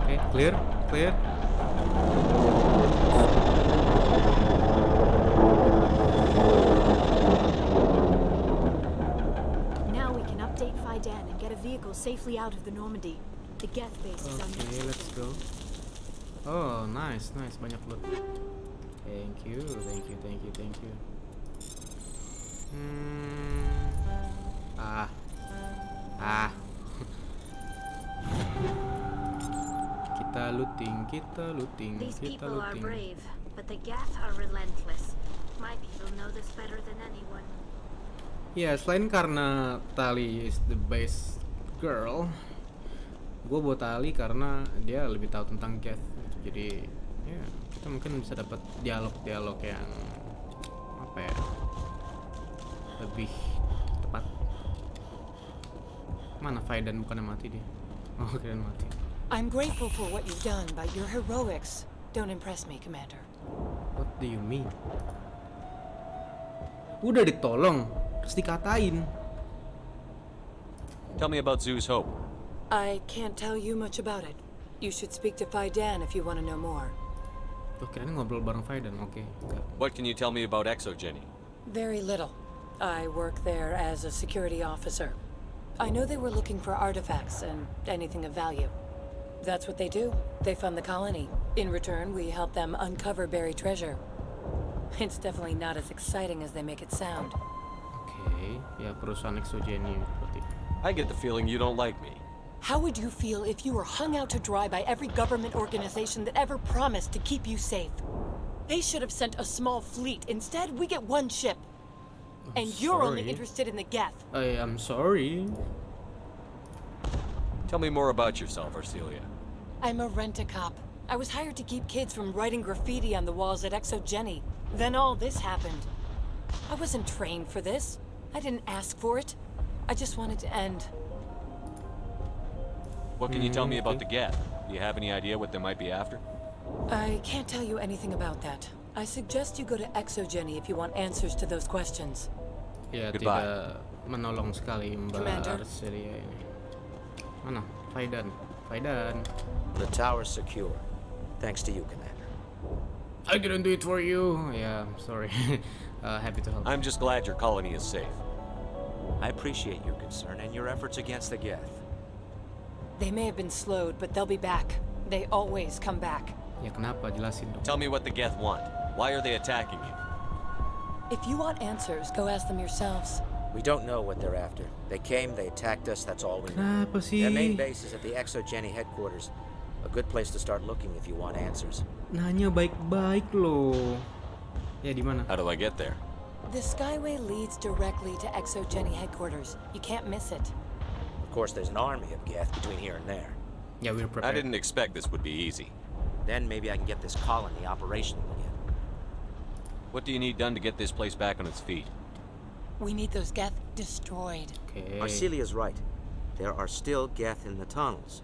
Oke, clear. Safely out of the Normandy. The Geth base is under. Okay, let's go. Oh, nice, banyak loot. Thank you. Kita looting. These people are brave, but the Geth are relentless. My people know this better than anyone. Ya, selain karena Tali is the best girl, gue buat Tali karena dia lebih tahu tentang Geth gitu. Jadi ya kita mungkin bisa dapat dialog yang apa ya, lebih tepat. Mana Faidan, bukannya mati dia? Oh, kirain mati. I'm grateful for what you've done, but your heroics don't impress me, Commander. What do you mean? Udah ditolong terus dikatain. Tell me about Zoo's Hope. I can't tell you much about it. You should speak to Faidan if you want to know more. Tuh, kirain ngobrol bareng Faidan. Oke. What can you tell me about Exogeny? Very little. I work there as a security officer. I know they were looking for artifacts and anything of value. That's what they do. They fund the colony. In return, we help them uncover buried treasure. It's definitely not as exciting as they make it sound. Oke, ya perusahaan Exogeny berarti. I get the feeling you don't like me. How would you feel if you were hung out to dry by every government organization that ever promised to keep you safe? They should have sent a small fleet. Instead, we get one ship. And you're only interested in the Geth. I am sorry. Tell me more about yourself, Arcelia. I'm a rent-a-cop. I was hired to keep kids from writing graffiti on the walls at Exogeny. Then all this happened. I wasn't trained for this. I didn't ask for it. I just wanted to end. What can you tell me about the Geth? Do you have any idea what they might be after? I can't tell you anything about that. I suggest you go to Exogeny if you want answers to those questions. Ya, Goodbye. tidak menolong sekali Mbak Commander. Arcelia ini. Mana? Faidan. Faidan. The tower's secure. Thanks to you, Commander. I didn't do it for you. Yeah, sorry. Happy to help. I'm just glad your colony is safe. I appreciate your concern and your efforts against the Geth. They may have been slowed, but they'll be back. They always come back. Ya kenapa? Jelasin dong. Tell me what the Geth want. Why are they attacking you? If you want answers, go ask them yourselves. We don't know what they're after. They came, they attacked us, that's all we know. Kenapa sih? Their main base is at the Exogeny headquarters. A good place to start looking if you want answers. Nanya baik-baik loh. Ya di mana? How do I get there? The Skyway leads directly to Exogeny headquarters. You can't miss it. Of course, there's an army of Geth between here and there. Yeah, we're I prepared. didn't expect this would be easy. Then maybe I can get this colony operational again. What do you need done to get this place back on its feet? We need those Geth destroyed. Okay. Arcelia's right. There are still Geth in the tunnels.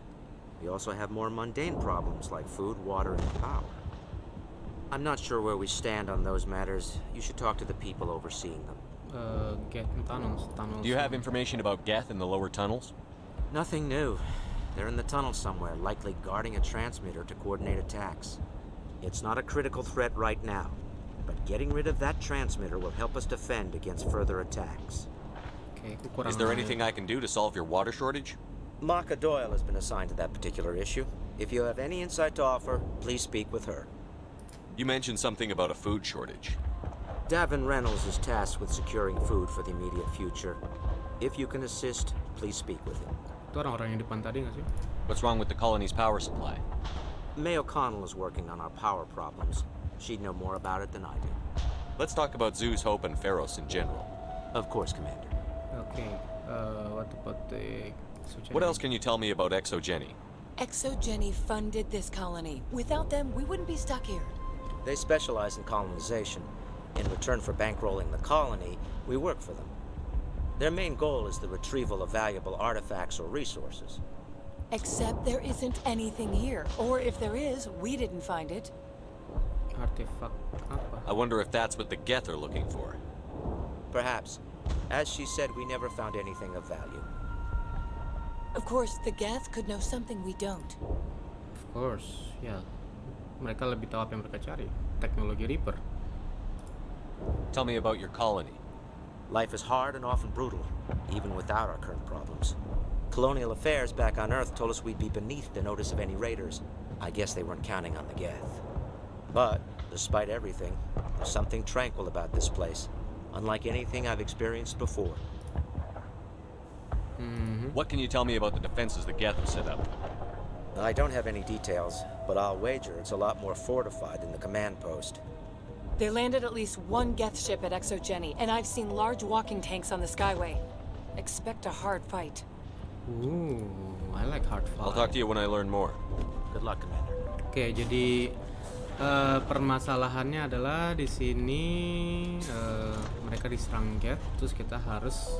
We also have more mundane problems like food, water, and power. I'm not sure where we stand on those matters. You should talk to the people overseeing them. Get tunnels. Do you have information about Geth in the lower tunnels? Nothing new. They're in the tunnel somewhere, likely guarding a transmitter to coordinate attacks. It's not a critical threat right now, but getting rid of that transmitter will help us defend against further attacks. Okay, aku kurang Is there aja. anything I can do to solve your water shortage? Maka Doyle has been assigned to that particular issue. If you have any insight to offer, please speak with her. You mentioned something about a food shortage. Davin Reynolds is tasked with securing food for the immediate future. If you can assist, please speak with him. Itu orang-orang yang di depan tadi nggak sih? What's wrong with the colony's power supply? May O'Connell is working on our power problems. She'd know more about it than I do. Let's talk about Zeus, Hope, and Feros in general. Of course, Commander. Okay. What about the... What else can you tell me about Exogeny? Exogeny funded this colony. Without them, we wouldn't be stuck here. They specialize in colonization. In return for bankrolling the colony, we work for them. Their main goal is the retrieval of valuable artifacts or resources. Except there isn't anything here. Or if there is, we didn't find it. Artifact apa? I wonder if that's what the Geth are looking for. Perhaps. As she said, we never found anything of value. Of course, the Geth could know something we don't. Of course, ya. Mereka lebih tahu apa yang mereka cari. Teknologi Reaper. Tell me about your colony. Life is hard and often brutal, even without our current problems. Colonial affairs back on Earth told us we'd be beneath the notice of any raiders. I guess they weren't counting on the Geth. But, despite everything, there's something tranquil about this place, unlike anything I've experienced before. What can you tell me about the defenses the Geth have set up? I don't have any details, but I'll wager it's a lot more fortified than the command post. They landed at least one Geth ship at Exogeny, and I've seen large walking tanks on the Skyway. Expect a hard fight. Ooh, I like hard fight. I'll talk to you when I learn more. Good luck, Commander. Oke, jadi permasalahannya adalah di sini mereka diserang Geth, terus kita harus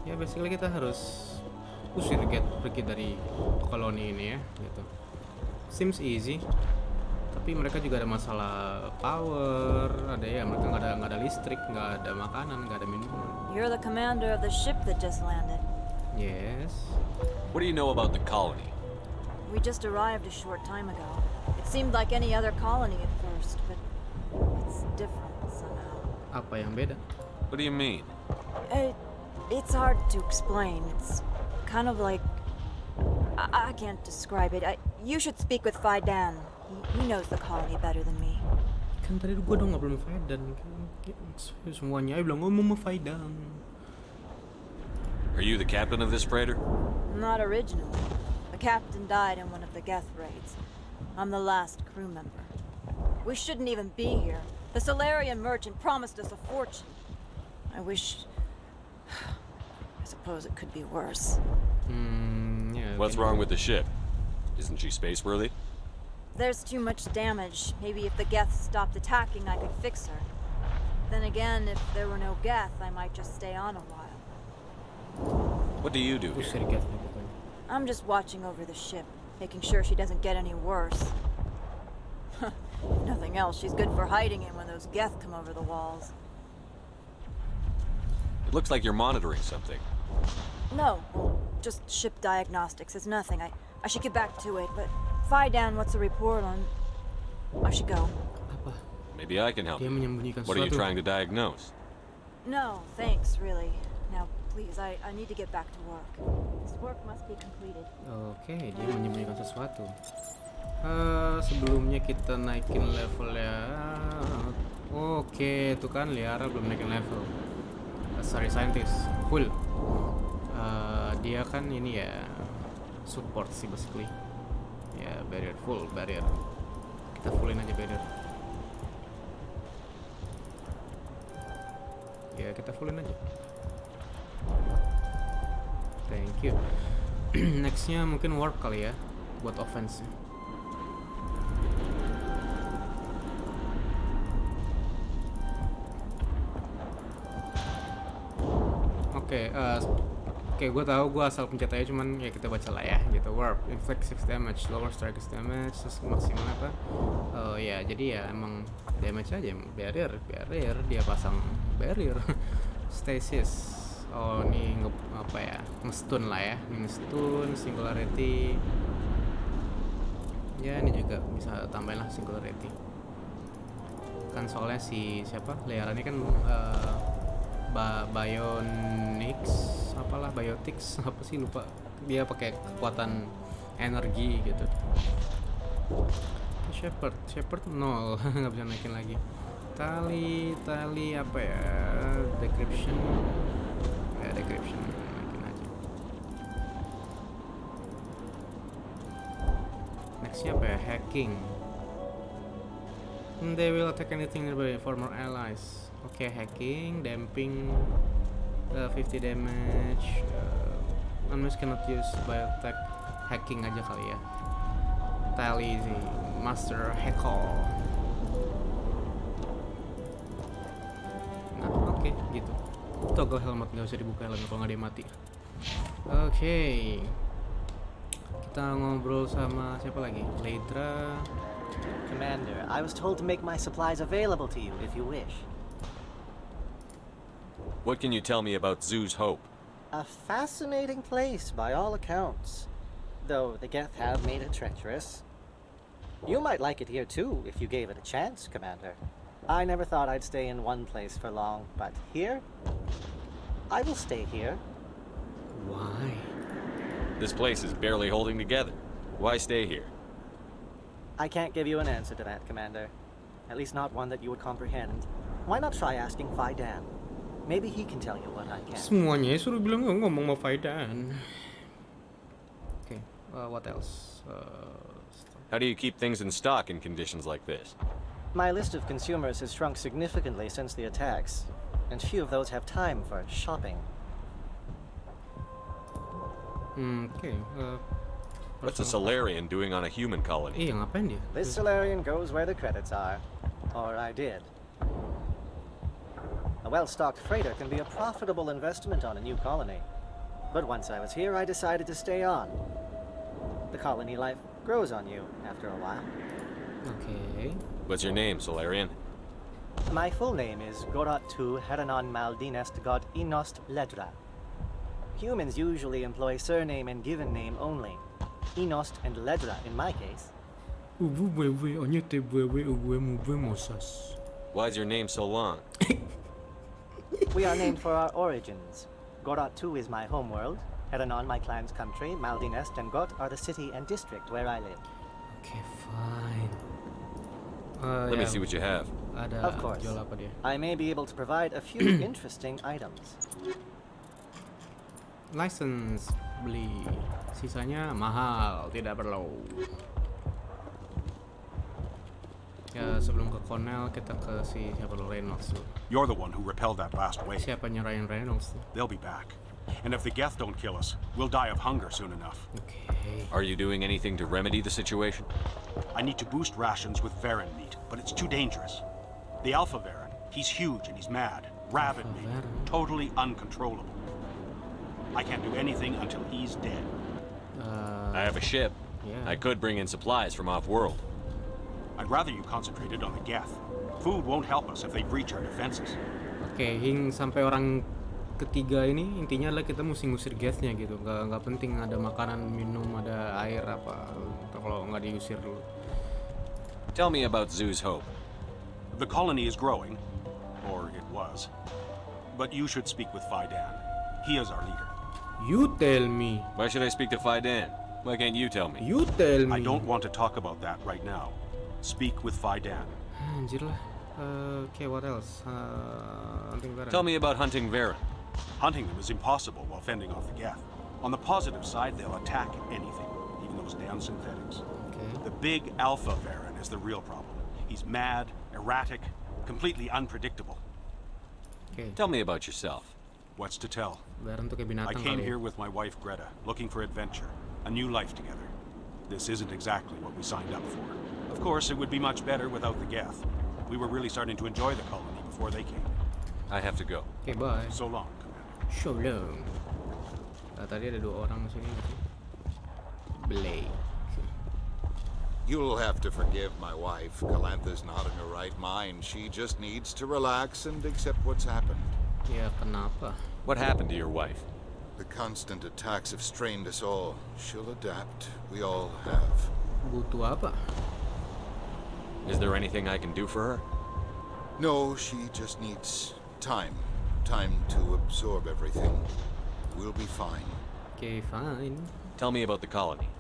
basically kita harus usir Geth pergi dari koloni ini ya, gitu. Seems easy. Tapi mereka juga ada masalah power, mereka nggak ada listrik, nggak ada makanan, nggak ada minuman. You're the commander of the ship that just landed. Yes. What do you know about the colony? We just arrived a short time ago. It seemed like any other colony at first, but it's different somehow. Apa yang beda? What do you mean? It's hard to explain. It's kind of like... I can't describe it. You should speak with Faidan. He knows the colony better than me. Kan tadi gue dong ngobrol sama Faidan. Semuanya bilang ngomong sama Faidan. Are you the captain of this freighter? Not originally. The captain died in one of the Geth raids. I'm the last crew member. We shouldn't even be here. The Solarian merchant promised us a fortune. I suppose it could be worse. Yeah. What's wrong with the ship? Isn't she space-worthy? There's too much damage. Maybe if the Geth stopped attacking, I could fix her. Then again, if there were no Geth, I might just stay on a while. What do you do here? I'm just watching over the ship, making sure she doesn't get any worse. If nothing else, she's good for hiding it when those Geth come over the walls. It looks like you're monitoring something. No, well, just ship diagnostics. It's nothing. I should get back to it, but Dan, what's the report on... I should go. Apa? Maybe I can help Dia you. menyembunyikan What are you sesuatu. trying to diagnose? No, thanks, really. Now, please, I need to get back to work. This work must be completed. Oke, dia menyembunyikan sesuatu. Sebelumnya kita naikin levelnya. Oke, itu kan Liara belum naikin level. Sorry, scientist full. Dia kan ini ya support sih basically. Ya barrier full barrier. Kita fullin aja barrier. Ya kita fullin aja. Thank you. Nextnya mungkin warp kali ya buat offense. Oke, gue tahu gue asal pencet aja, cuman ya kita baca lah ya gitu. Warp, inflict 6 damage, lower strike damage, terus maksimal apa? Ya jadi ya emang damage aja, barrier dia pasang barrier. Stasis, oh ini apa ya, nge-stun lah ya, ini nge-stun, singularity. Ya ini juga bisa tambahin lah singularity. Kan soalnya si siapa? Liara ini kan biotics apa sih lupa, dia pakai kekuatan energi gitu. Shepherd 0 nggak bisa naikin lagi. Tali apa ya, decryption naikin aja. Nextnya apa ya, hacking. They will attack anything nearby former allies. Oke, hacking, damping, 50 damage. Unless cannot use by attack. Hacking aja kali ya. Tally sih, master hacker. Nah, oke, gitu. Toggle helmet, nggak usah dibuka helmet kalau nggak dia mati. Oke. Kita ngobrol sama siapa lagi? Ledra. Commander, I was told to make my supplies available to you if you wish. What can you tell me about Zoo's Hope? A fascinating place by all accounts, though the Geth have made it treacherous. You might like it here too if you gave it a chance, Commander. I never thought I'd stay in one place for long, but here, I will stay here. Why? This place is barely holding together. Why stay here? I can't give you an answer to that, Commander. At least not one that you would comprehend. Why not try asking Dan? Maybe he can tell you what I can. Semuanya suruh bilang ngomong sama Faidan. Okay, what else? How do you keep things in stock in conditions like this? My list of consumers has shrunk significantly since the attacks, and few of those have time for shopping. Okay. What's a Salarian doing on a human colony? Iya, ngapain dia? This Salarian goes where the credits are. Or I did. A well-stocked freighter can be a profitable investment on a new colony. But once I was here, I decided to stay on. The colony life grows on you after a while. Okay. What's your name, Solarian? My full name is Goratu Heranon Maldinest God Inost Ledra. Humans usually employ surname and given name only. Inost and Ledra in my case. Why is your name so long? We are named for our origins. Goratu is my homeworld, Heranon my clan's country, Maldinest and Got are the city and district where I live. Okay, fine. Let me see what you have. Of course. I may be able to provide a few interesting items. License beli, sisanya mahal, tidak perlu. Ya sebelum ke Cornell kita ke si siapa dulu, Reynolds dulu. You're the one who repelled that last wave. Siapa nyerahin Reynolds tuh? They'll be back. And if the Geth don't kill us, we'll die of hunger soon enough. Okay. Are you doing anything to remedy the situation? I need to boost rations with Varen meat, but it's too dangerous. The Alpha Varen, he's huge and he's mad. Rabid meat. Totally uncontrollable. I can't do anything until he's dead. I have a ship. Yeah. I could bring in supplies from off-world. I'd rather you concentrated on the Geth. Food won't help us if they breach our defenses. Oke, sampai orang ketiga ini intinya adalah kita mesti ngusir Gethnya gitu. Nggak penting ada makanan, minum, ada air apa kalau nggak diusir dulu. Tell me about Zoo's hope. The colony is growing, or it was. But you should speak with Faidan. He is our leader. You tell me. Why should I speak to Faidan? Why can't you tell me? You tell me. I don't want to talk about that right now. Speak with Faidan. Anjir lah. Okay, what else? Hunting Varen. Tell me about hunting Varen. Hunting them is impossible while fending off the Geth. On the positive side, they'll attack anything, even those damn synthetics. Okay. The big Alpha Varen is the real problem. He's mad, erratic, completely unpredictable. Okay. Tell me about yourself. What's to tell? Varen tuh kayak binatang I came kali ya. here with my wife Greta, looking for adventure, a new life together. This isn't exactly what we signed up for. Of course, it would be much better without the Geth. We were really starting to enjoy the colony before they came. I have to go. Okay, bye. So long, Commander. So long. Tadi ada 2 orang sini. Blade. You'll have to forgive my wife. Calantha's not in her right mind. She just needs to relax and accept what's happened. Ya, kenapa? What happened to your wife? The constant attacks have strained us all. She'll adapt. We all have. Butuh apa? Is there anything I can do for her? No, she just needs time. Time to absorb everything. We'll be fine. Okay, fine. Tell me about the colony.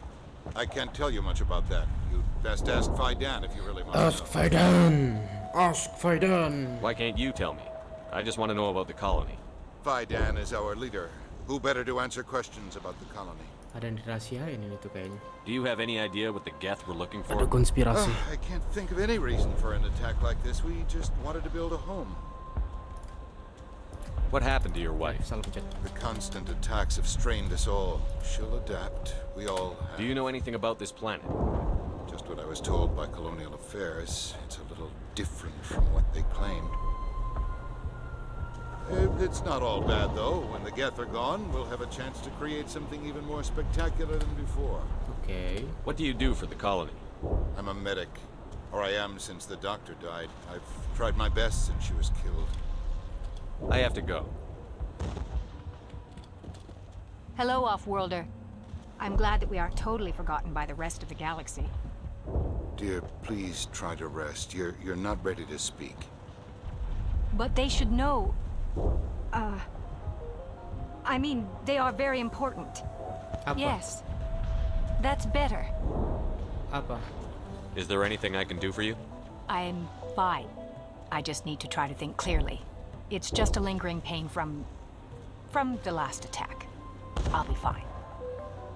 I can't tell you much about that. You'd best ask Faidan if you really want to know. Ask Faidan! Ask Faidan! Why can't you tell me? I just want to know about the colony. Faidan is our leader. Who better to answer questions about the colony? Ada yang dirahasiain ini tuh kayaknya. Do you have any idea what the Geth were looking for? Ada konspirasi. I can't think of any reason for an attack like this. We just wanted to build a home. What happened to your wife? Salah pencet. The constant attacks have strained us all. She'll adapt. We all have. Do you know anything about this planet? Just what I was told by Colonial Affairs. It's a little different from what they claimed. It's not all bad, though. When the Geth are gone, we'll have a chance to create something even more spectacular than before. Okay. What do you do for the colony? I'm a medic. Or I am since the doctor died. I've tried my best since she was killed. I have to go. Hello, Off-Worlder. I'm glad that we aren't totally forgotten by the rest of the galaxy. Dear, please try to rest. You're not ready to speak. But they should know... I mean, they are very important. Apa? Yes. That's better. Apa? Is there anything I can do for you? I'm fine. I just need to try to think clearly. It's just a lingering pain from the last attack. I'll be fine.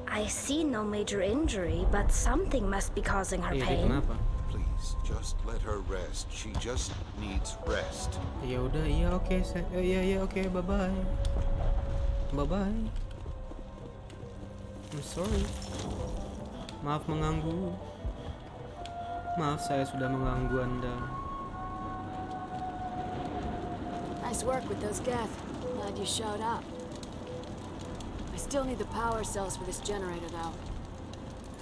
I see no major injury, but something must be causing her Iya, dia pain. kenapa? Please, just let her rest. She just needs rest. Ya udah, iya oke, iya oke, bye bye. Bye bye. I'm sorry. Maaf mengganggu. Maaf saya sudah mengganggu Anda. Nice work with those Geth. Glad you showed up. I still need the power cells for this generator, though.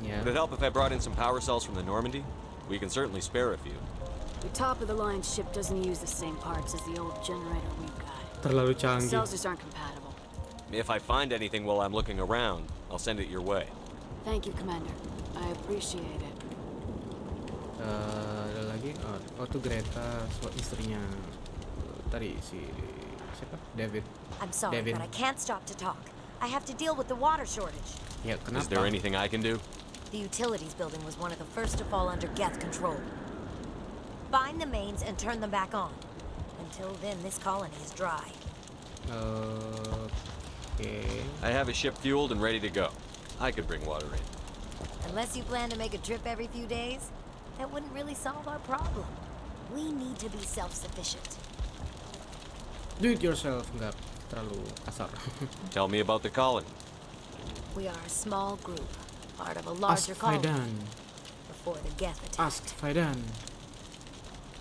Yeah. Would it help if I brought in some power cells from the Normandy? We can certainly spare a few. The top-of-the-line ship doesn't use the same parts as the old generator we've got. Terlalu The canggih. cells just aren't compatible. If I find anything while I'm looking around, I'll send it your way. Thank you, Commander. I appreciate it. Ada lagi? Oh tuh Greta, istrinya tadi si siapa? David. I'm sorry, David. but I can't stop to talk. I have to deal with the water shortage. Ya kenapa? Is there anything I can do? The utilities building was one of the first to fall under Geth control. Find the mains and turn them back on. Until then, this colony is dry. Okay. I have a ship fueled and ready to go. I could bring water in. Unless you plan to make a trip every few days, that wouldn't really solve our problem. We need to be self-sufficient. Do it yourself, nggak terlalu kasar. Tell me about the colony. We are a small group, part of a Ask larger colony. Faidan. Before the Geth attack. Ask Faidan.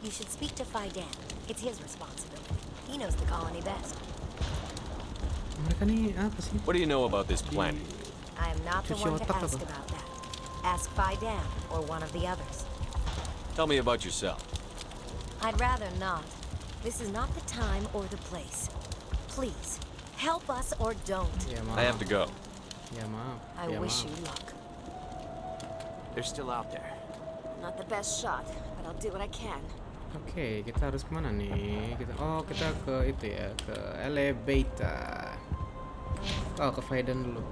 You should speak to Faidan. It's his responsibility. He knows the colony best. Mereka nih apa sih? What do you know about this planet? I am not the Cuci one to otak ask apa? about that. Ask Faidan or one of the others. Tell me about yourself. I'd rather not. This is not the time or the place. Please, help us or don't. Ya I have to go. Ya maaf. I Ya wish maaf. you luck. They're still out there. Not the best shot, but I'll do what I can. Oke, kita harus kemana nih? Kita ke itu ya, ke elevator. Oh, ke Faidan dulu.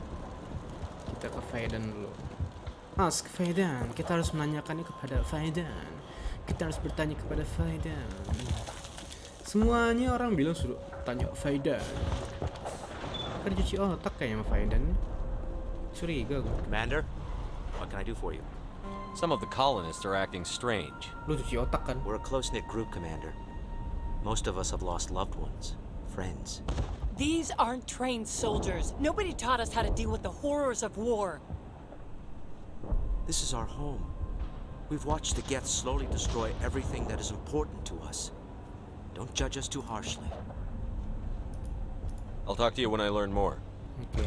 Kita ke Faidan dulu. Ask Faidan. Kita harus menanyakannya kepada Faidan. Kita harus bertanya kepada Faidan. Semuanya orang bilang suruh tanya Faidan. Kan cuci otak kayaknya sama Faidan. Curiga gue. Commander, what can I do for you? Some of the colonists are acting strange. Lu cuci otak kan? We're a close-knit group, Commander. Most of us have lost loved ones, friends. These aren't trained soldiers. Nobody taught us how to deal with the horrors of war. This is our home. We've watched the Geth slowly destroy everything that is important to us. Don't judge us too harshly. I'll talk to you when I learn more. Okay.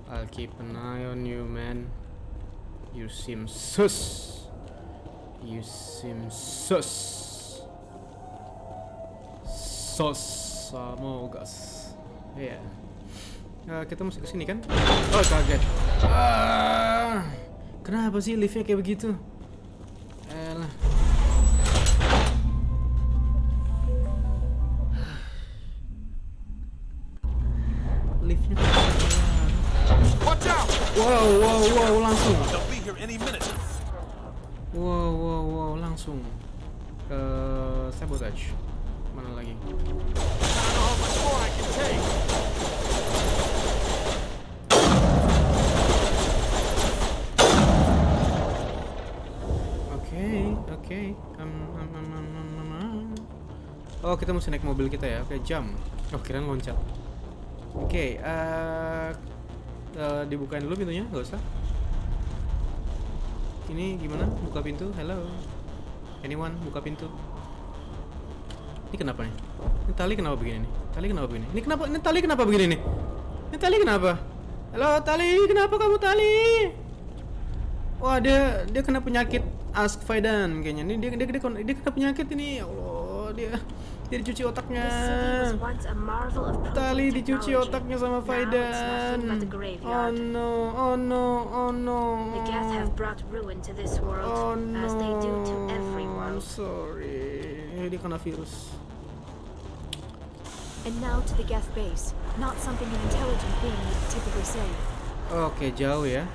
I'll keep an eye on you, man. You seem sus. You seem sus. Sus Samogas. Iya. Kita mesti kesini kan? Oh, kaget. Kenapa sih liftnya kayak begitu? Elah. Liftnya Watch out! Wow, langsung. They'll be here any minute. Wow, langsung ke sabotage. Mana lagi? How much more I can take? Oke. Oh, kita mesti naik mobil kita ya. Oke, jam. Oh, kirain loncat. Oke, dibukain dulu pintunya, nggak usah. Ini gimana? Buka pintu? Hello. Anyone? Buka pintu. Ini kenapa nih? Ini tali kenapa begini nih? Tali kenapa begini? Ini kenapa? Ini tali kenapa begini nih? Ini tali kenapa? Halo, tali, kenapa kamu tali? Wah, dia kena penyakit Ask Faidan kayaknya. Ini dia kena penyakit ini. Ya Allah, dia dicuci otaknya. Tali dicuci otaknya sama Faidan. Oh no. The Geth have brought ruin to this world, as they do to every I'm world. sorry. Dia kena virus. And now to the Geth base. Not something an intelligent being would typically say. Oke, jauh ya.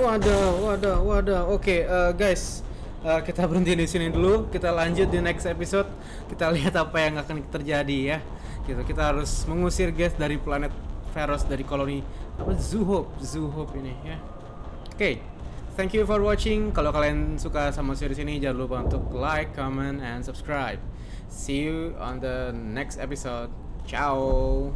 Waduh. Oke, guys, kita berhenti di sini dulu. Kita lanjut di next episode. Kita lihat apa yang akan terjadi ya. Gitu. Kita harus mengusir Geth dari planet Feros, dari koloni apa Zuhop ini ya. Oke. Thank you for watching. Kalau kalian suka sama series ini, jangan lupa untuk like, comment, and subscribe. See you on the next episode. Ciao.